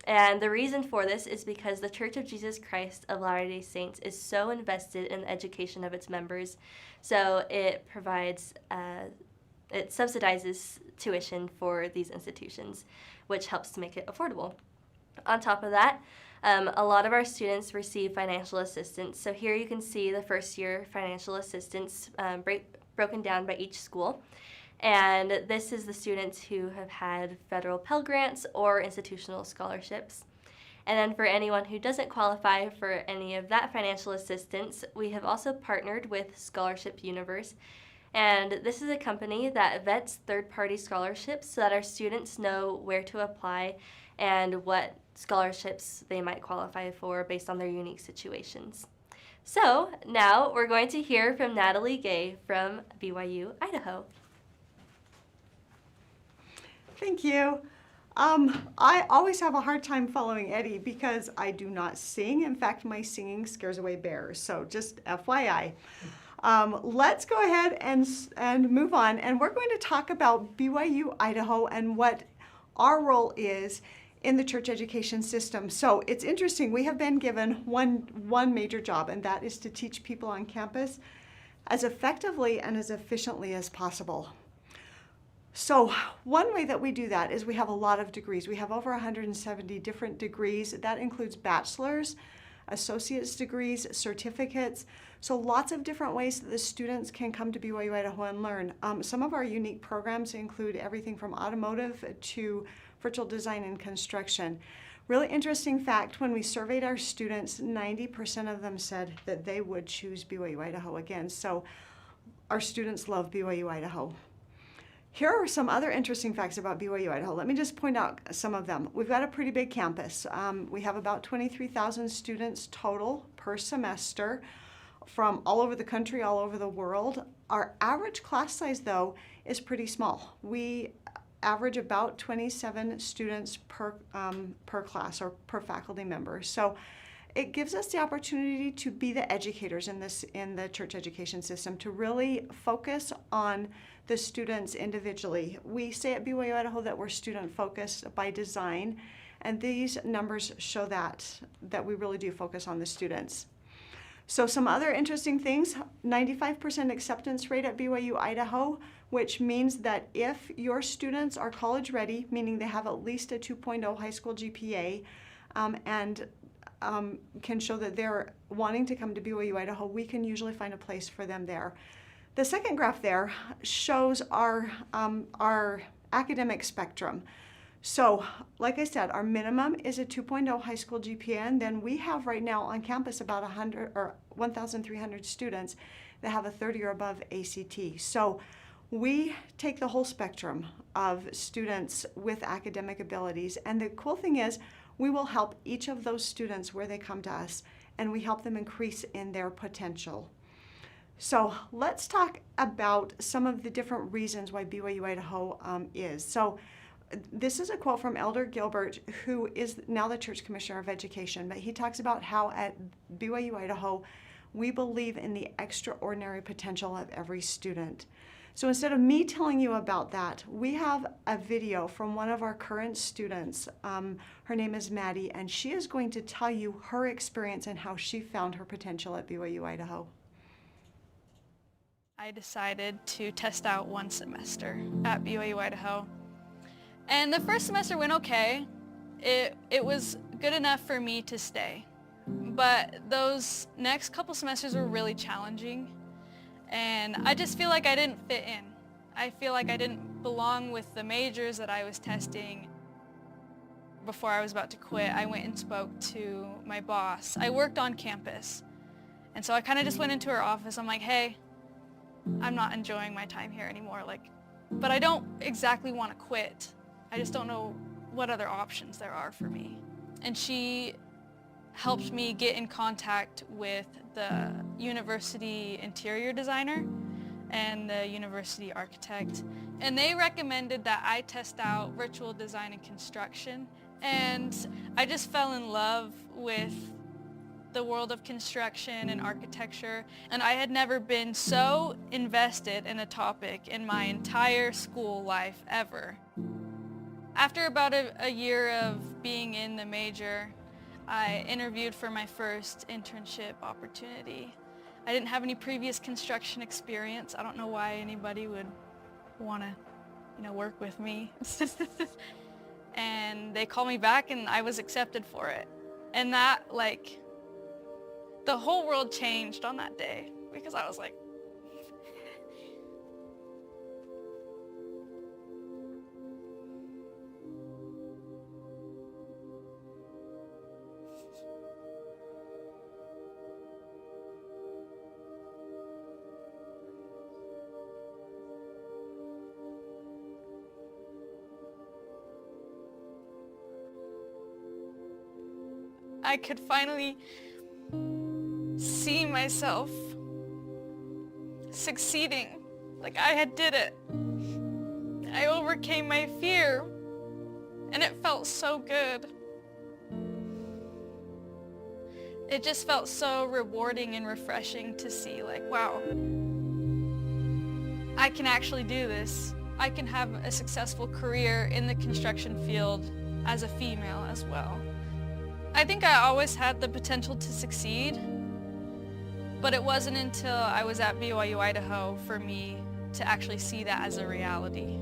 And the reason for this is because the Church of Jesus Christ of Latter-day Saints is so invested in the education of its members. So it provides, it subsidizes tuition for these institutions, which helps to make it affordable. On top of that, a lot of our students receive financial assistance. So here you can see the first year financial assistance broken down by each school. And this is the students who have had federal Pell Grants or institutional scholarships. And then for anyone who doesn't qualify for any of that financial assistance, we have also partnered with Scholarship Universe. And this is a company that vets third-party scholarships so that our students know where to apply and what scholarships they might qualify for based on their unique situations. So now we're going to hear from Natalie Gay from BYU, Idaho. Thank you. I always have a hard time following Eddie because I do not sing. In fact, my singing scares away bears, so just FYI. Let's go ahead and move on, and we're going to talk about BYU Idaho and what our role is in the church education system. So it's interesting, we have been given one major job, and that is to teach people on campus as effectively and as efficiently as possible. So one way that we do that is we have a lot of degrees. We have over 170 different degrees. That includes bachelor's, associate's degrees, certificates. So lots of different ways that the students can come to BYU Idaho and learn. Some of our unique programs include everything from automotive to virtual design and construction. Really interesting fact, when we surveyed our students, 90% of them said that they would choose BYU Idaho again. So our students love BYU Idaho. Here are some other interesting facts about BYU Idaho. Let me just point out some of them. We've got a pretty big campus. We have about 23,000 students total per semester from all over the country, all over the world. Our average class size, though, is pretty small. We average about 27 students per class or per faculty member. So it gives us the opportunity to be the educators in the church education system, to really focus on the students individually. We say at BYU Idaho that we're student focused by design, and these numbers show that we really do focus on the students. So some other interesting things, 95% acceptance rate at BYU Idaho, which means that if your students are college ready, meaning they have at least a 2.0 high school GPA, and can show that they're wanting to come to BYU Idaho, we can usually find a place for them there. The second graph there shows our academic spectrum. So, like I said, our minimum is a 2.0 high school GPA, and then we have right now on campus about 1,300 students that have a 30 or above ACT. So we take the whole spectrum of students with academic abilities, and the cool thing is we will help each of those students where they come to us, and we help them increase in their potential. So let's talk about some of the different reasons why BYU Idaho is. So this is a quote from Elder Gilbert, who is now the Church Commissioner of Education, but he talks about how at BYU Idaho, we believe in the extraordinary potential of every student. So instead of me telling you about that, we have a video from one of our current students. Her name is Maddie, and she is going to tell you her experience and how she found her potential at BYU Idaho. I decided to test out one semester at BYU Idaho. And the first semester went okay. It was good enough for me to stay. But those next couple semesters were really challenging. And I just feel like I didn't fit in. I feel like I didn't belong with the majors that I was testing. Before I was about to quit, I went and spoke to my boss. I worked on campus. And so I kind of just went into her office. I'm like, hey, I'm not enjoying my time here anymore. But I don't exactly want to quit. I just don't know what other options there are for me. And she helped me get in contact with the university interior designer and the university architect. And they recommended that I test out virtual design and construction. And I just fell in love with the world of construction and architecture. And I had never been so invested in a topic in my entire school life ever. After about a year of being in the major, I interviewed for my first internship opportunity. I didn't have any previous construction experience. I don't know why anybody would want to, work with me. And they called me back and I was accepted for it. And that, the whole world changed on that day because I was like, I could finally see myself succeeding. I did it. I overcame my fear, and it felt so good. It just felt so rewarding and refreshing to see, wow, I can actually do this. I can have a successful career in the construction field as a female as well. I think I always had the potential to succeed, but it wasn't until I was at BYU Idaho for me to actually see that as a reality.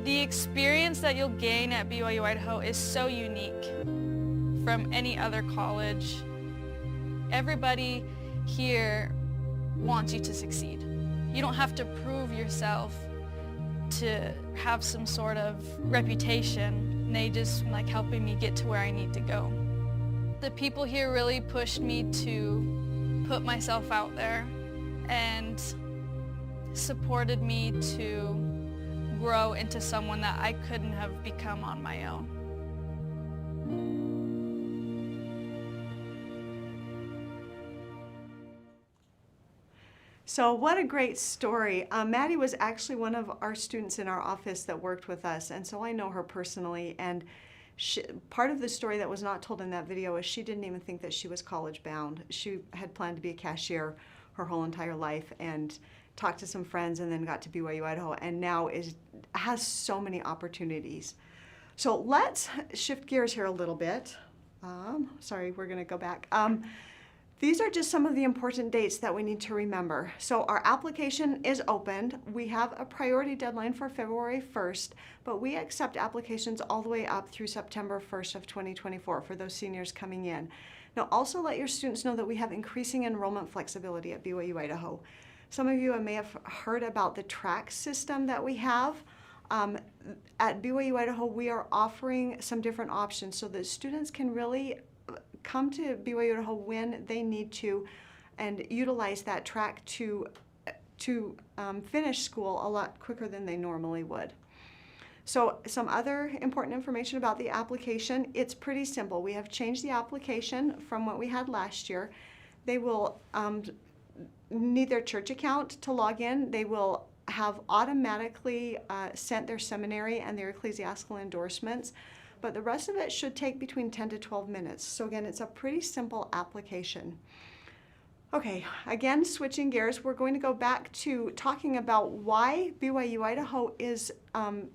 The experience that you'll gain at BYU Idaho is so unique from any other college. Everybody here wants you to succeed. You don't have to prove yourself to have some sort of reputation. They just helping me get to where I need to go. The people here really pushed me to put myself out there and supported me to grow into someone that I couldn't have become on my own. So what a great story. Maddie was actually one of our students in our office that worked with us, and so I know her personally. And part of the story that was not told in that video is she didn't even think that she was college bound. She had planned to be a cashier her whole entire life and talked to some friends and then got to BYU Idaho, and now has so many opportunities. So let's shift gears here a little bit. Sorry, we're going to go back. These are just some of the important dates that we need to remember. So our application is opened. We have a priority deadline for February 1st, but we accept applications all the way up through September 1st of 2024 for those seniors coming in. Now also let your students know that we have increasing enrollment flexibility at BYU Idaho. Some of you may have heard about the track system that we have. At BYU Idaho, we are offering some different options so that students can really come to BYU Idaho when they need to and utilize that track to finish school a lot quicker than they normally would. So some other important information about the application, it's pretty simple. We have changed the application from what we had last year. They will need their church account to log in. They will have automatically sent their seminary and their ecclesiastical endorsements, but the rest of it should take between 10 to 12 minutes. So again, it's a pretty simple application. Okay, again, switching gears, we're going to go back to talking about why BYU Idaho is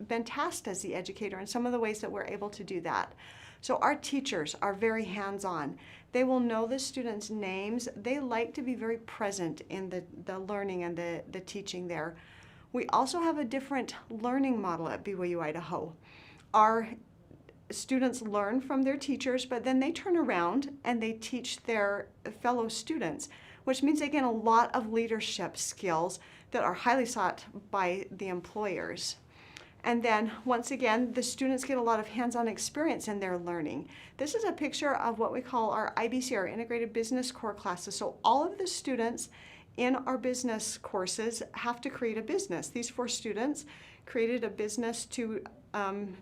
been tasked as the educator and some of the ways that we're able to do that. So our teachers are very hands-on. They will know the students' names. They like to be very present in the learning and the teaching there. We also have a different learning model at BYU Idaho. Our students learn from their teachers, but then they turn around and they teach their fellow students, which means they get a lot of leadership skills that are highly sought by the employers. And then, once again, the students get a lot of hands-on experience in their learning. This is a picture of what we call our IBC, our Integrated Business Core classes. So all of the students in our business courses have to create a business. These 4 students created a business to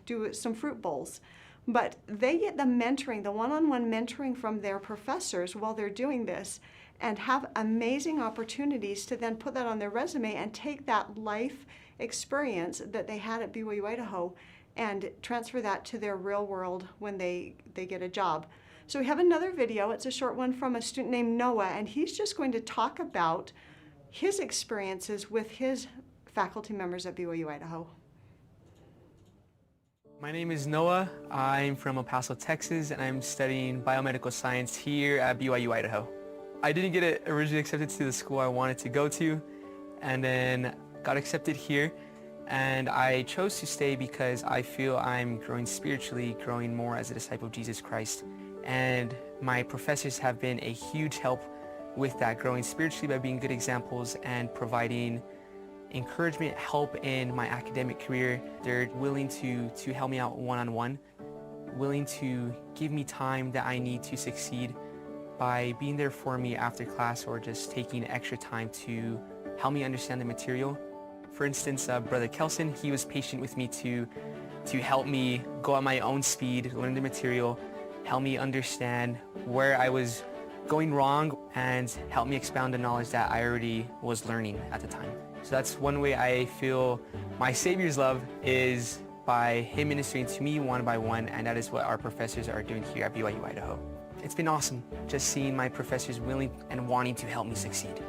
do some fruit bowls. But they get the mentoring, the one-on-one mentoring from their professors while they're doing this and have amazing opportunities to then put that on their resume and take that life experience that they had at BYU Idaho and transfer that to their real world when they get a job. So we have another video. It's a short one from a student named Noah, and he's just going to talk about his experiences with his faculty members at BYU Idaho. My name is Noah. I'm from El Paso, Texas, and I'm studying biomedical science here at BYU Idaho. I didn't get originally accepted to the school I wanted to go to, and then got accepted here, and I chose to stay because I feel I'm growing spiritually, growing more as a disciple of Jesus Christ. And my professors have been a huge help with that, growing spiritually by being good examples and providing encouragement, help in my academic career. They're willing to help me out one-on-one, willing to give me time that I need to succeed by being there for me after class or just taking extra time to help me understand the material. For instance, Brother Kelson, he was patient with me to help me go at my own speed, learn the material, help me understand where I was going wrong, and help me expound the knowledge that I already was learning at the time. So that's one way I feel my Savior's love is by Him ministering to me one by one, and that is what our professors are doing here at BYU Idaho. It's been awesome just seeing my professors willing and wanting to help me succeed.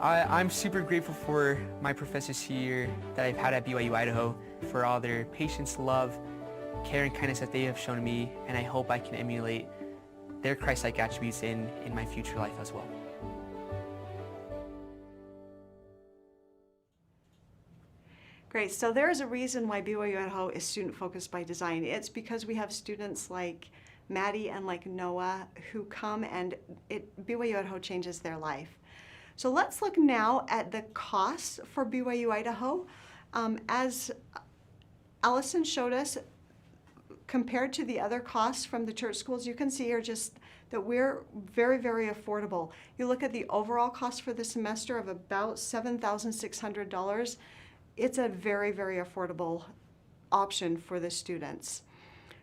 I'm super grateful for my professors here that I've had at BYU Idaho, for all their patience, love, care, and kindness that they have shown me, and I hope I can emulate their Christ-like attributes in my future life as well. Great, so there is a reason why BYU Idaho is student-focused by design. It's because we have students like Maddie and like Noah who come and BYU Idaho changes their life. So let's look now at the costs for BYU Idaho. As Allison showed us, compared to the other costs from the church schools, you can see here just that we're very, very affordable. You look at the overall cost for the semester of about $7,600. It's a very, very affordable option for the students.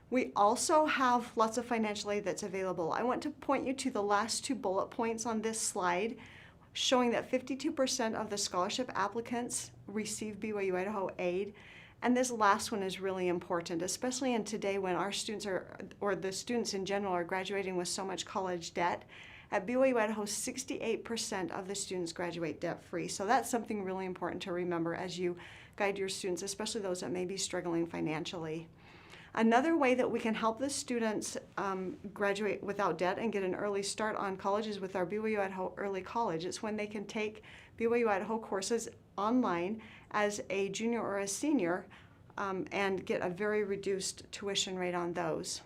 We also have lots of financial aid that's available. I want to point you to the last 2 bullet points on this slide, showing that 52% of the scholarship applicants receive BYU Idaho aid. And this last one is really important, especially in today when our students or the students in general are graduating with so much college debt. At BYU Idaho, 68% of the students graduate debt-free. So that's something really important to remember as you guide your students, especially those that may be struggling financially. Another way that we can help the students graduate without debt and get an early start on college is with our BYU Idaho Early College. It's when they can take BYU Idaho courses online as a junior or a senior and get a very reduced tuition rate on those.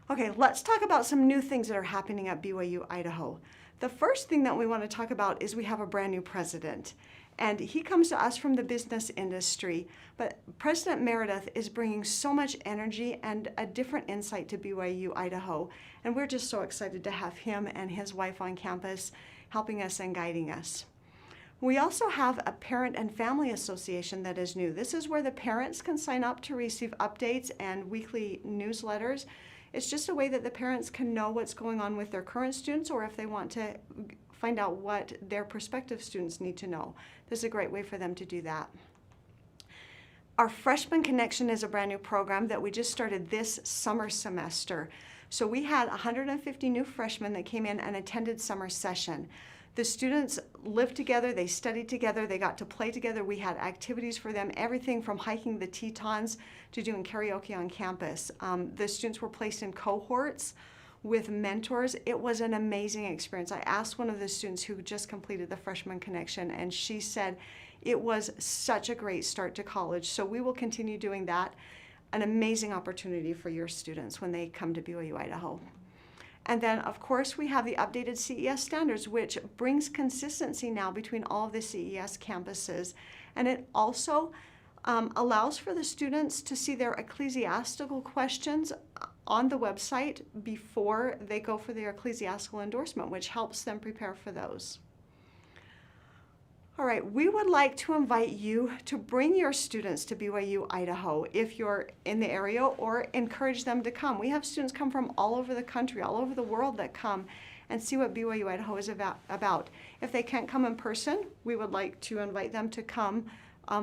Okay, let's talk about some new things that are happening at BYU Idaho. The first thing that we want to talk about is we have a brand new president. And he comes to us from the business industry, but President Meredith is bringing so much energy and a different insight to BYU Idaho. And we're just so excited to have him and his wife on campus helping us and guiding us. We also have a parent and family association that is new. This is where the parents can sign up to receive updates and weekly newsletters. It's just a way that the parents can know what's going on with their current students, or if they want to find out what their prospective students need to know. This is a great way for them to do that. Our Freshman Connection is a brand new program that we just started this summer semester. So we had 150 new freshmen that came in and attended summer session. The students lived together, they studied together, they got to play together. We had activities for them, everything from hiking the Tetons to doing karaoke on campus. The students were placed in cohorts with mentors. It was an amazing experience. I asked one of the students who just completed the Freshman Connection, and she said it was such a great start to college. So we will continue doing that. An amazing opportunity for your students when they come to BYU Idaho. And then, of course, we have the updated CES standards, which brings consistency now between all of the CES campuses. And it also allows for the students to see their ecclesiastical questions on the website before they go for their ecclesiastical endorsement, which helps them prepare for those. All right, we would like to invite you to bring your students to BYU Idaho if you're in the area, or encourage them to come. We have students come from all over the country, all over the world that come and see what BYU Idaho is about. If they can't come in person, we would like to invite them to come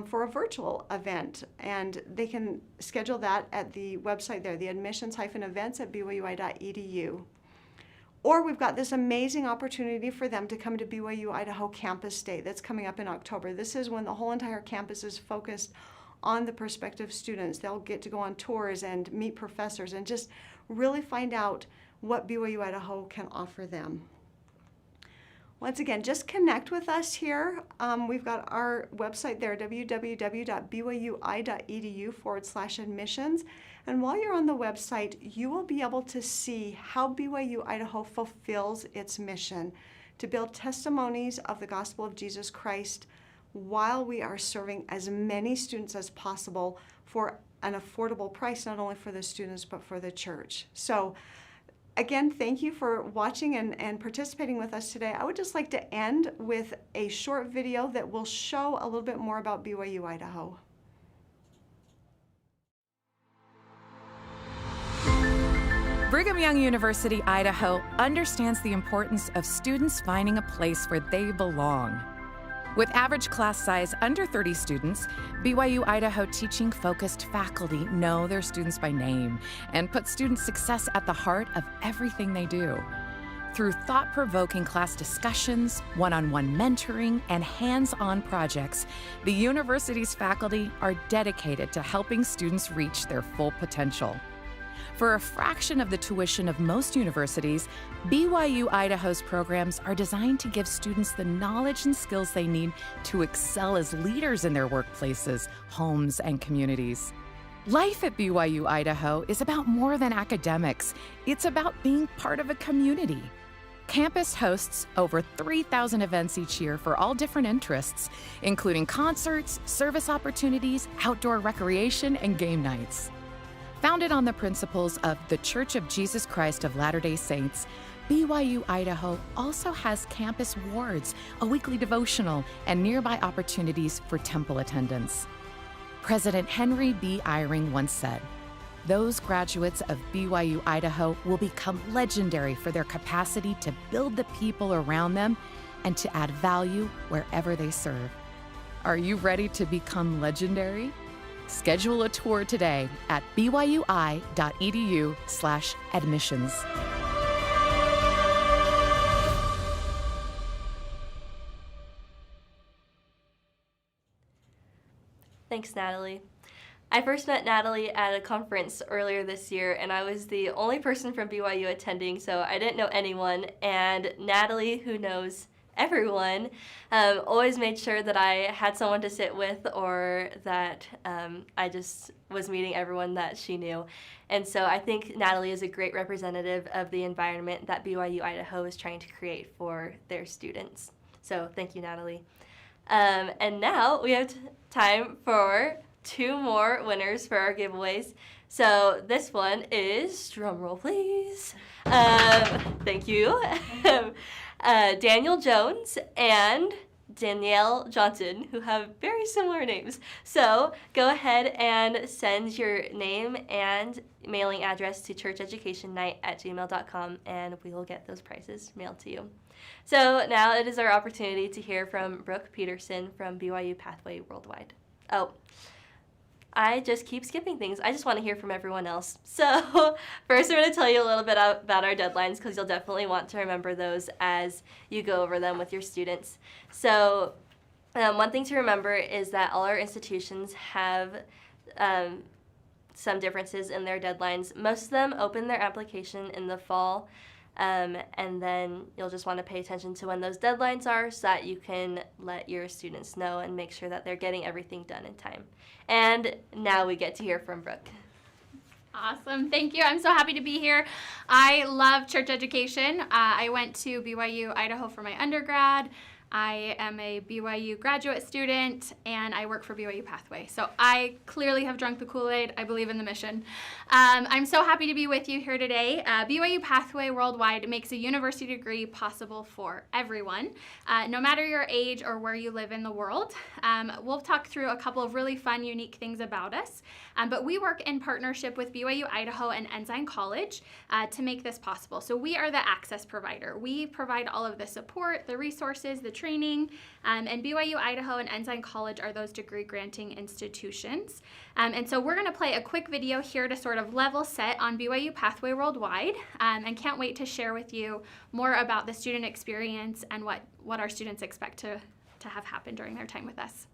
for a virtual event, and they can schedule that at the website there, the admissions-events at byui.edu. Or we've got this amazing opportunity for them to come to BYU Idaho Campus Day that's coming up in October. This is when the whole entire campus is focused on the prospective students. They'll get to go on tours and meet professors and just really find out what BYU Idaho can offer them. Once again, just connect with us here. We've got our website there, www.byui.edu/admissions. And while you're on the website, you will be able to see how BYU Idaho fulfills its mission to build testimonies of the gospel of Jesus Christ while we are serving as many students as possible for an affordable price, not only for the students, but for the church. So again, thank you for watching and participating with us today. I would just like to end with a short video that will show a little bit more about BYU Idaho. Brigham Young University, Idaho understands the importance of students finding a place where they belong. With average class size under 30 students, BYU Idaho teaching-focused faculty know their students by name and put student success at the heart of everything they do. Through thought-provoking class discussions, one-on-one mentoring, and hands-on projects, the university's faculty are dedicated to helping students reach their full potential. For a fraction of the tuition of most universities, BYU Idaho's programs are designed to give students the knowledge and skills they need to excel as leaders in their workplaces, homes, and communities. Life at BYU Idaho is about more than academics. It's about being part of a community. Campus hosts over 3,000 events each year for all different interests, including concerts, service opportunities, outdoor recreation, and game nights. Founded on the principles of the Church of Jesus Christ of Latter-day Saints, BYU Idaho also has campus wards, a weekly devotional, and nearby opportunities for temple attendance. President Henry B. Eyring once said, "Those graduates of BYU Idaho will become legendary for their capacity to build the people around them and to add value wherever they serve." Are you ready to become legendary? Schedule a tour today at byui.edu/admissions. Thanks, Natalie. I first met Natalie at a conference earlier this year, and I was the only person from BYU attending, so I didn't know anyone. And Natalie, who knows everyone, always made sure that I had someone to sit with, or that I just was meeting everyone that she knew. And so I think Natalie is a great representative of the environment that BYU Idaho is trying to create for their students. So thank you, Natalie. And now we have time for 2 more winners for our giveaways. So this one is, drum roll please. Thank you. Daniel Jones and Danielle Johnson, who have very similar names. So go ahead and send your name and mailing address to churcheducationnight@gmail.com, and we will get those prizes mailed to you. So now it is our opportunity to hear from Brooke Peterson from BYU Pathway Worldwide. Oh, I just keep skipping things. I just want to hear from everyone else. So first I'm going to tell you a little bit about our deadlines, because you'll definitely want to remember those as you go over them with your students. So one thing to remember is that all our institutions have some differences in their deadlines. Most of them open their application in the fall, and then you'll just want to pay attention to when those deadlines are so that you can let your students know and make sure that they're getting everything done in time. And now we get to hear from Brooke. Awesome. Thank you. I'm so happy to be here. I love church education. I went to BYU Idaho for my undergrad. I am a BYU graduate student, and I work for BYU Pathway. So I clearly have drunk the Kool-Aid. I believe in the mission. I'm so happy to be with you here today. BYU Pathway Worldwide makes a university degree possible for everyone, no matter your age or where you live in the world. We'll talk through a couple of really fun, unique things about us, but we work in partnership with BYU Idaho and Ensign College to make this possible. So we are the access provider. We provide all of the support, the resources, the training, and BYU Idaho and Ensign College are those degree granting institutions. And so we're going to play a quick video here to sort of level set on BYU Pathway Worldwide, and can't wait to share with you more about the student experience and what our students expect to have happen during their time with us.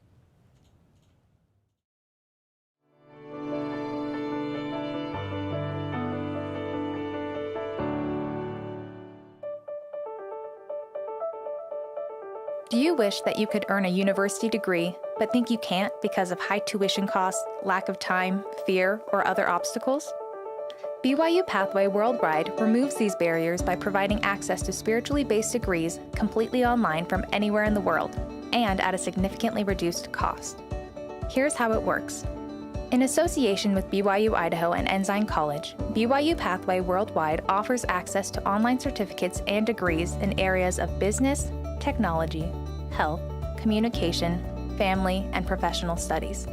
Do you wish that you could earn a university degree, but think you can't because of high tuition costs, lack of time, fear, or other obstacles? BYU Pathway Worldwide removes these barriers by providing access to spiritually based degrees completely online from anywhere in the world, and at a significantly reduced cost. Here's how it works. In association with BYU Idaho and Ensign College, BYU Pathway Worldwide offers access to online certificates and degrees in areas of business, technology, health, communication, family, and professional studies.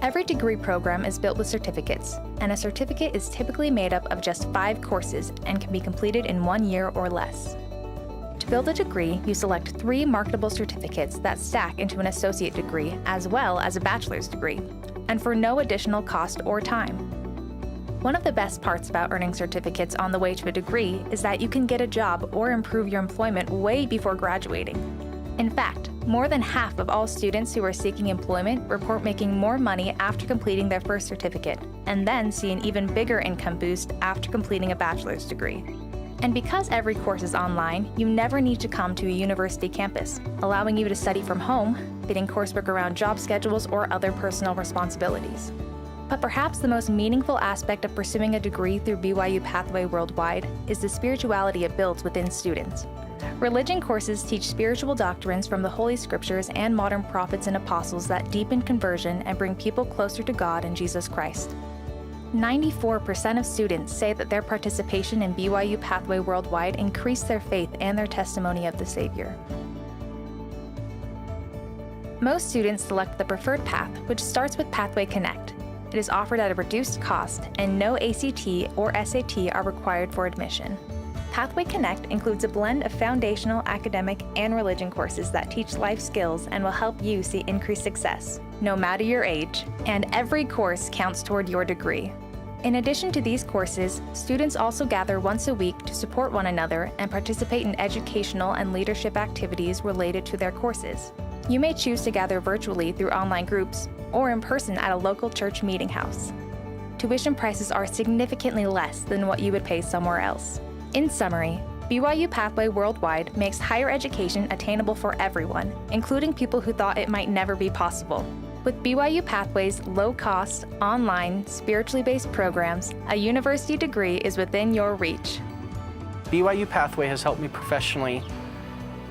Every degree program is built with certificates, and a certificate is typically made up of just 5 courses and can be completed in 1 year or less. To build a degree, you select 3 marketable certificates that stack into an associate degree as well as a bachelor's degree, and for no additional cost or time. One of the best parts about earning certificates on the way to a degree is that you can get a job or improve your employment way before graduating. In fact, more than half of all students who are seeking employment report making more money after completing their first certificate, and then see an even bigger income boost after completing a bachelor's degree. And because every course is online, you never need to come to a university campus, allowing you to study from home, fitting coursework around job schedules or other personal responsibilities. But perhaps the most meaningful aspect of pursuing a degree through BYU Pathway Worldwide is the spirituality it builds within students. Religion courses teach spiritual doctrines from the Holy Scriptures and modern prophets and apostles that deepen conversion and bring people closer to God and Jesus Christ. 94% of students say that their participation in BYU Pathway Worldwide increased their faith and their testimony of the Savior. Most students select the preferred path, which starts with Pathway Connect. It is offered at a reduced cost, and no ACT or SAT are required for admission. Pathway Connect includes a blend of foundational, academic, and religion courses that teach life skills and will help you see increased success, no matter your age, and every course counts toward your degree. In addition to these courses, students also gather once a week to support one another and participate in educational and leadership activities related to their courses. You may choose to gather virtually through online groups or in person at a local church meeting house. Tuition prices are significantly less than what you would pay somewhere else. In summary, BYU Pathway Worldwide makes higher education attainable for everyone, including people who thought it might never be possible. With BYU Pathway's low-cost, online, spiritually based programs, a university degree is within your reach. BYU Pathway has helped me professionally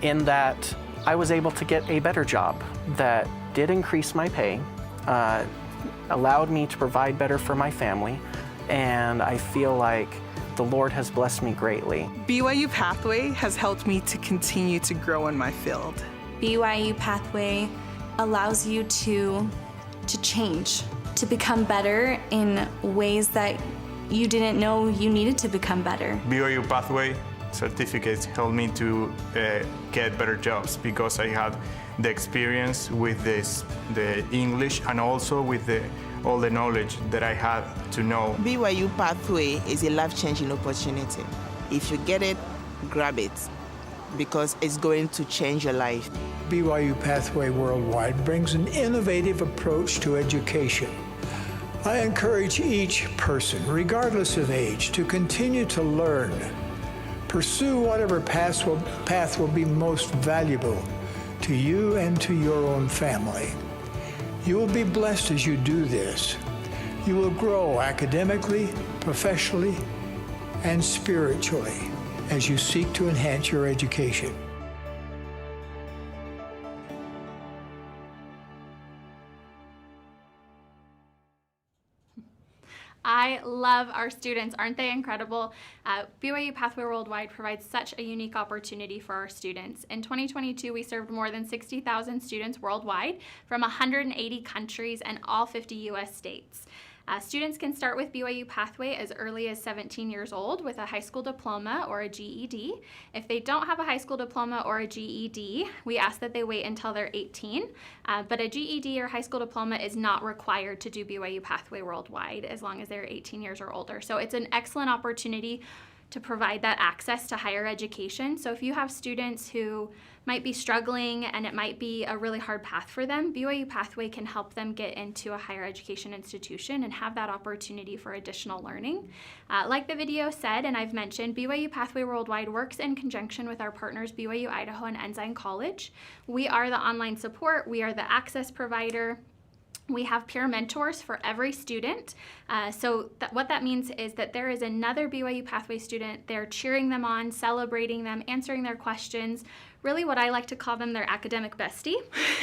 in that I was able to get a better job that did increase my pay, allowed me to provide better for my family, and I feel like the Lord has blessed me greatly. BYU Pathway has helped me to continue to grow in my field. BYU Pathway allows you to change, to become better in ways that you didn't know you needed to become better. BYU Pathway certificates helped me to get better jobs because I had the experience with the English and also with all the knowledge that I had to know. BYU Pathway is a life-changing opportunity. If you get it, grab it, because it's going to change your life. BYU Pathway Worldwide brings an innovative approach to education. I encourage each person, regardless of age, to continue to learn. Pursue whatever path will be most valuable to you and to your own family. You will be blessed as you do this. You will grow academically, professionally, and spiritually as you seek to enhance your education. I love our students. Aren't they incredible? BYU Pathway Worldwide provides such a unique opportunity for our students. In 2022, we served more than 60,000 students worldwide from 180 countries and all 50 U.S. states. Students can start with BYU Pathway as early as 17 years old with a high school diploma or a GED. If they don't have a high school diploma or a GED, we ask that they wait until they're 18. But a GED or high school diploma is not required to do BYU Pathway Worldwide as long as they're 18 years or older. So it's an excellent opportunity to provide that access to higher education. So if you have students who might be struggling and it might be a really hard path for them, BYU Pathway can help them get into a higher education institution and have that opportunity for additional learning. Like the video said, and I've mentioned, BYU Pathway Worldwide works in conjunction with our partners BYU Idaho and Ensign College. We are the online support, we are the access provider. We have peer mentors for every student. What that means is that there is another BYU Pathway student there cheering them on, celebrating them, answering their questions. Really what I like to call them their academic bestie,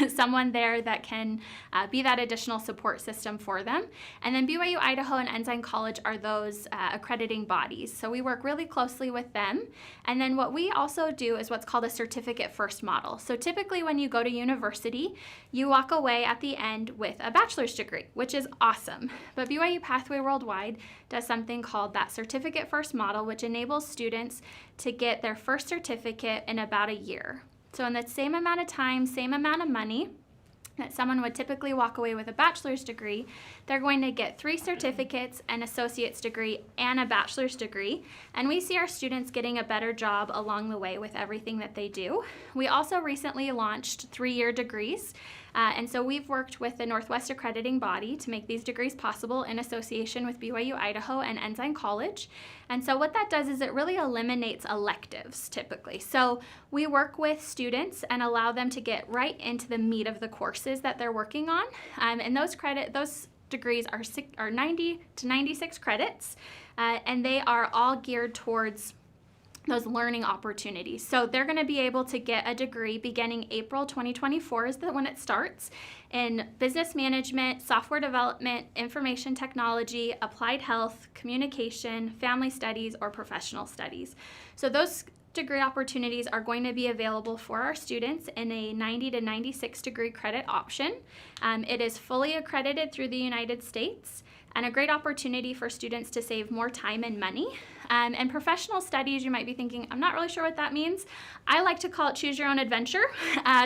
someone there that can be that additional support system for them. And then BYU Idaho and Ensign College are those accrediting bodies. So we work really closely with them. And then what we also do is what's called a certificate first model. So typically when you go to university, you walk away at the end with a bachelor's degree, which is awesome. But BYU Pathway Worldwide does something called that certificate first model, which enables students to get their first certificate in about a year. So in the same amount of time, same amount of money that someone would typically walk away with a bachelor's degree, they're going to get 3 certificates, an associate's degree, and a bachelor's degree. And we see our students getting a better job along the way with everything that they do. We also recently launched 3-year degrees. And so we've worked with the Northwest Accrediting Body to make these degrees possible in association with BYU Idaho and Ensign College. And so what that does is it really eliminates electives typically. So we work with students and allow them to get right into the meat of the courses that they're working on. And those degrees are 90 to 96 credits, and they are all geared towards those learning opportunities. So they're going to be able to get a degree beginning April 2024 is when it starts in business management, software development, information technology, applied health, communication, family studies, or professional studies. So those degree opportunities are going to be available for our students in a 90 to 96 degree credit option. It is fully accredited through the United States. and a great opportunity for students to save more time and money. And professional studies, you might be thinking, I'm not really sure what that means. I like to call it choose your own adventure.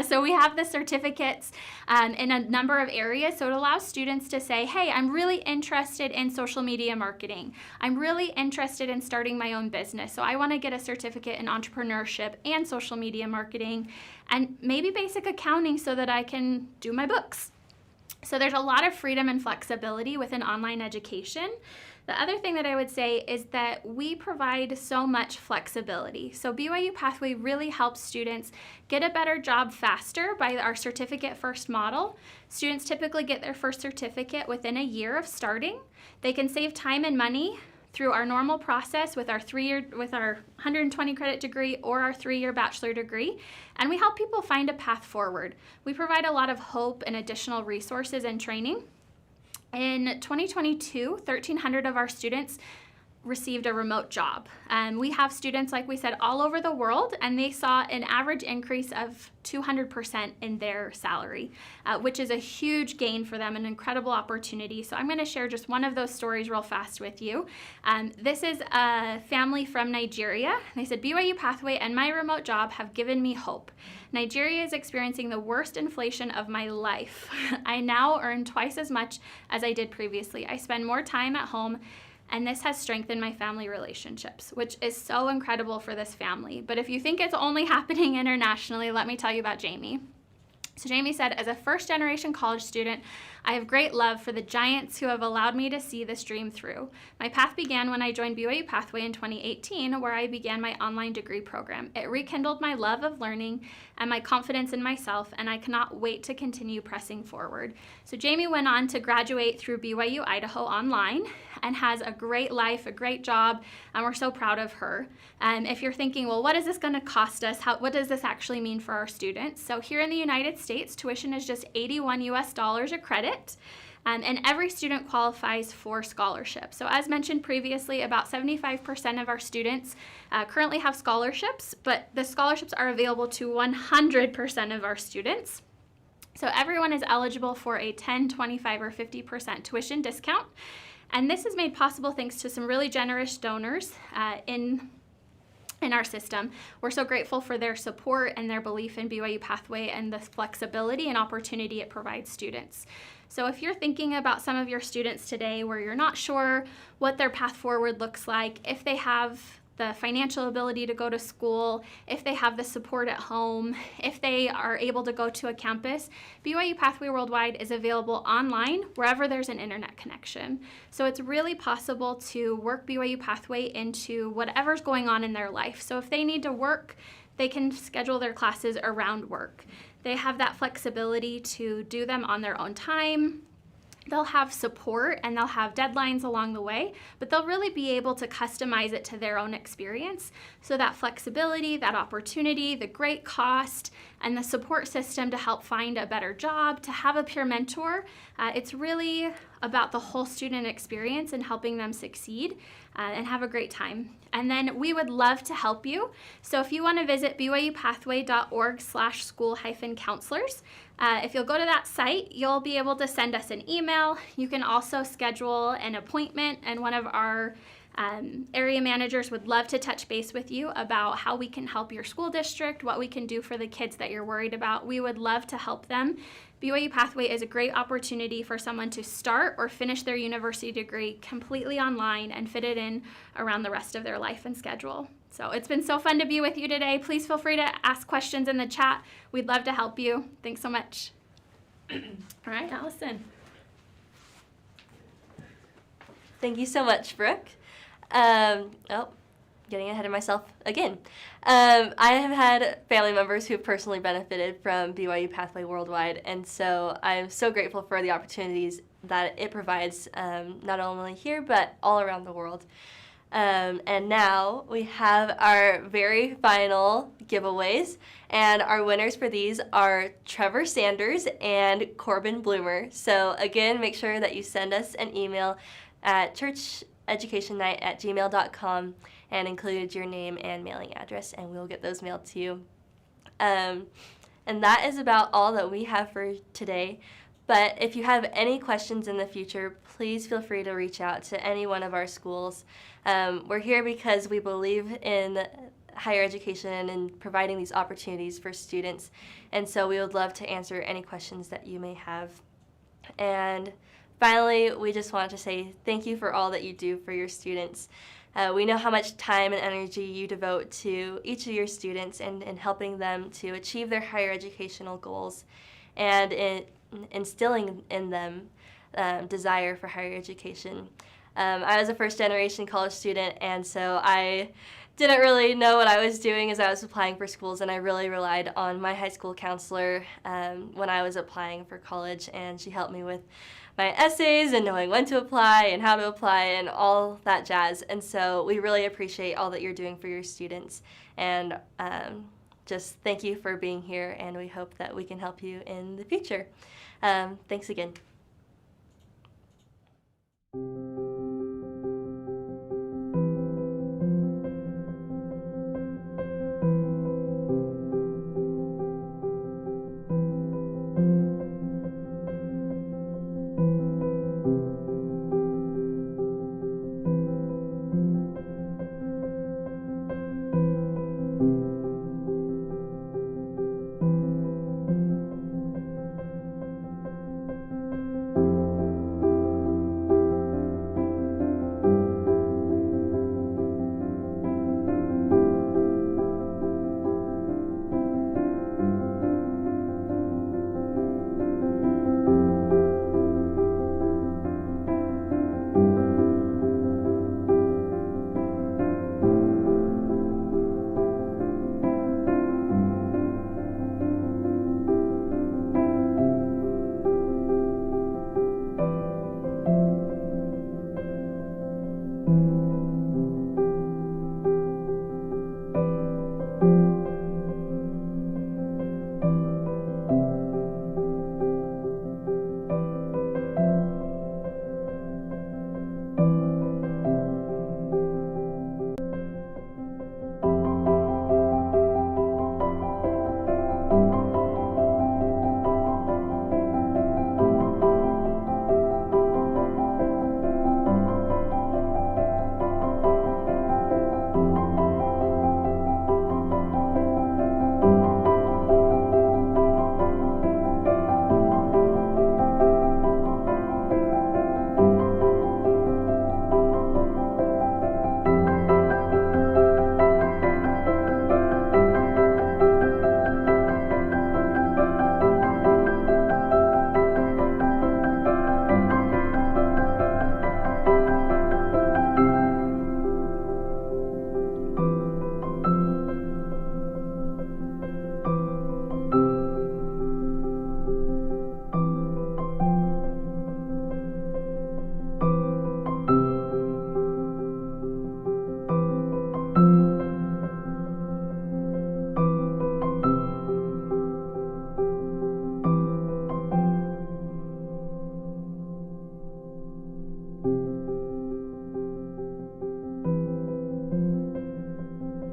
So we have the certificates in a number of areas. So it allows students to say, hey, I'm really interested in social media marketing. I'm really interested in starting my own business. So I want to get a certificate in entrepreneurship and social media marketing and maybe basic accounting so that I can do my books. So there's a lot of freedom and flexibility within online education. The other thing that I would say is that we provide so much flexibility. So BYU Pathway really helps students get a better job faster by our certificate first model. Students typically get their first certificate within a year of starting. They can save time and money through our normal process with our 120 credit degree or our 3-year bachelor degree, and we help people find a path forward. We provide a lot of hope and additional resources and training. In 2022, 1,300 of our students received a remote job. We have students, like we said, all over the world, and they saw an average increase of 200% in their salary, which is a huge gain for them, an incredible opportunity. So I'm going to share just one of those stories real fast with you. This is a family from Nigeria. They said, BYU Pathway and my remote job have given me hope. Nigeria is experiencing the worst inflation of my life. I now earn twice as much as I did previously. I spend more time at home, and this has strengthened my family relationships, which is so incredible for this family. But if you think it's only happening internationally, let me tell you about Jamie. So Jamie said, as a first-generation college student, I have great love for the giants who have allowed me to see this dream through. My path began when I joined BYU Pathway in 2018, where I began my online degree program. It rekindled my love of learning and my confidence in myself, and I cannot wait to continue pressing forward. So Jamie went on to graduate through BYU Idaho online and has a great life, a great job, and we're so proud of her. If you're thinking, well, what is this going to cost us? What does this actually mean for our students? So here in the United States, tuition is just $81 US a credit. And every student qualifies for scholarships. So as mentioned previously, about 75% of our students currently have scholarships, but the scholarships are available to 100% of our students. So everyone is eligible for a 10, 25, or 50% tuition discount. And this is made possible thanks to some really generous donors in our system. We're so grateful for their support and their belief in BYU Pathway and the flexibility and opportunity it provides students. So if you're thinking about some of your students today where you're not sure what their path forward looks like, if they have the financial ability to go to school, if they have the support at home, if they are able to go to a campus, BYU Pathway Worldwide is available online wherever there's an internet connection. So it's really possible to work BYU Pathway into whatever's going on in their life. So if they need to work, they can schedule their classes around work. They have that flexibility to do them on their own time. They'll have support and they'll have deadlines along the way, but they'll really be able to customize it to their own experience. So that flexibility, that opportunity, the great cost, and the support system to help find a better job, to have a peer mentor, it's really about the whole student experience and helping them succeed and have a great time. And then we would love to help you. So if you want to visit byupathway.org/school-counselors, if you'll go to that site, you'll be able to send us an email. You can also schedule an appointment, and one of our area managers would love to touch base with you about how we can help your school district, what we can do for the kids that you're worried about. We would love to help them. BYU Pathway is a great opportunity for someone to start or finish their university degree completely online and fit it in around the rest of their life and schedule. So it's been so fun to be with you today. Please feel free to ask questions in the chat. We'd love to help you. Thanks so much. All right, Allison. Thank you so much, Brooke. Getting ahead of myself again. I have had family members who have personally benefited from BYU Pathway Worldwide, and so I'm so grateful for the opportunities that it provides, not only here, but all around the world. And now we have our very final giveaways, and our winners for these are Trevor Sanders and Corbin Bloomer. So again, make sure that you send us an email at churcheducationnight@gmail.com and include your name and mailing address, and we'll get those mailed to you. And that is about all that we have for today. But if you have any questions in the future, please feel free to reach out to any one of our schools. We're here because we believe in higher education and providing these opportunities for students. And so we would love to answer any questions that you may have. And finally, we just want to say thank you for all that you do for your students. We know how much time and energy you devote to each of your students and helping them to achieve their higher educational goals and instilling in them desire for higher education. I was a first-generation college student, and so I didn't really know what I was doing as I was applying for schools, and I really relied on my high school counselor when I was applying for college, and she helped me with my essays and knowing when to apply and how to apply and all that jazz. And so we really appreciate all that you're doing for your students, and just thank you for being here, and we hope that we can help you in the future. Thanks again.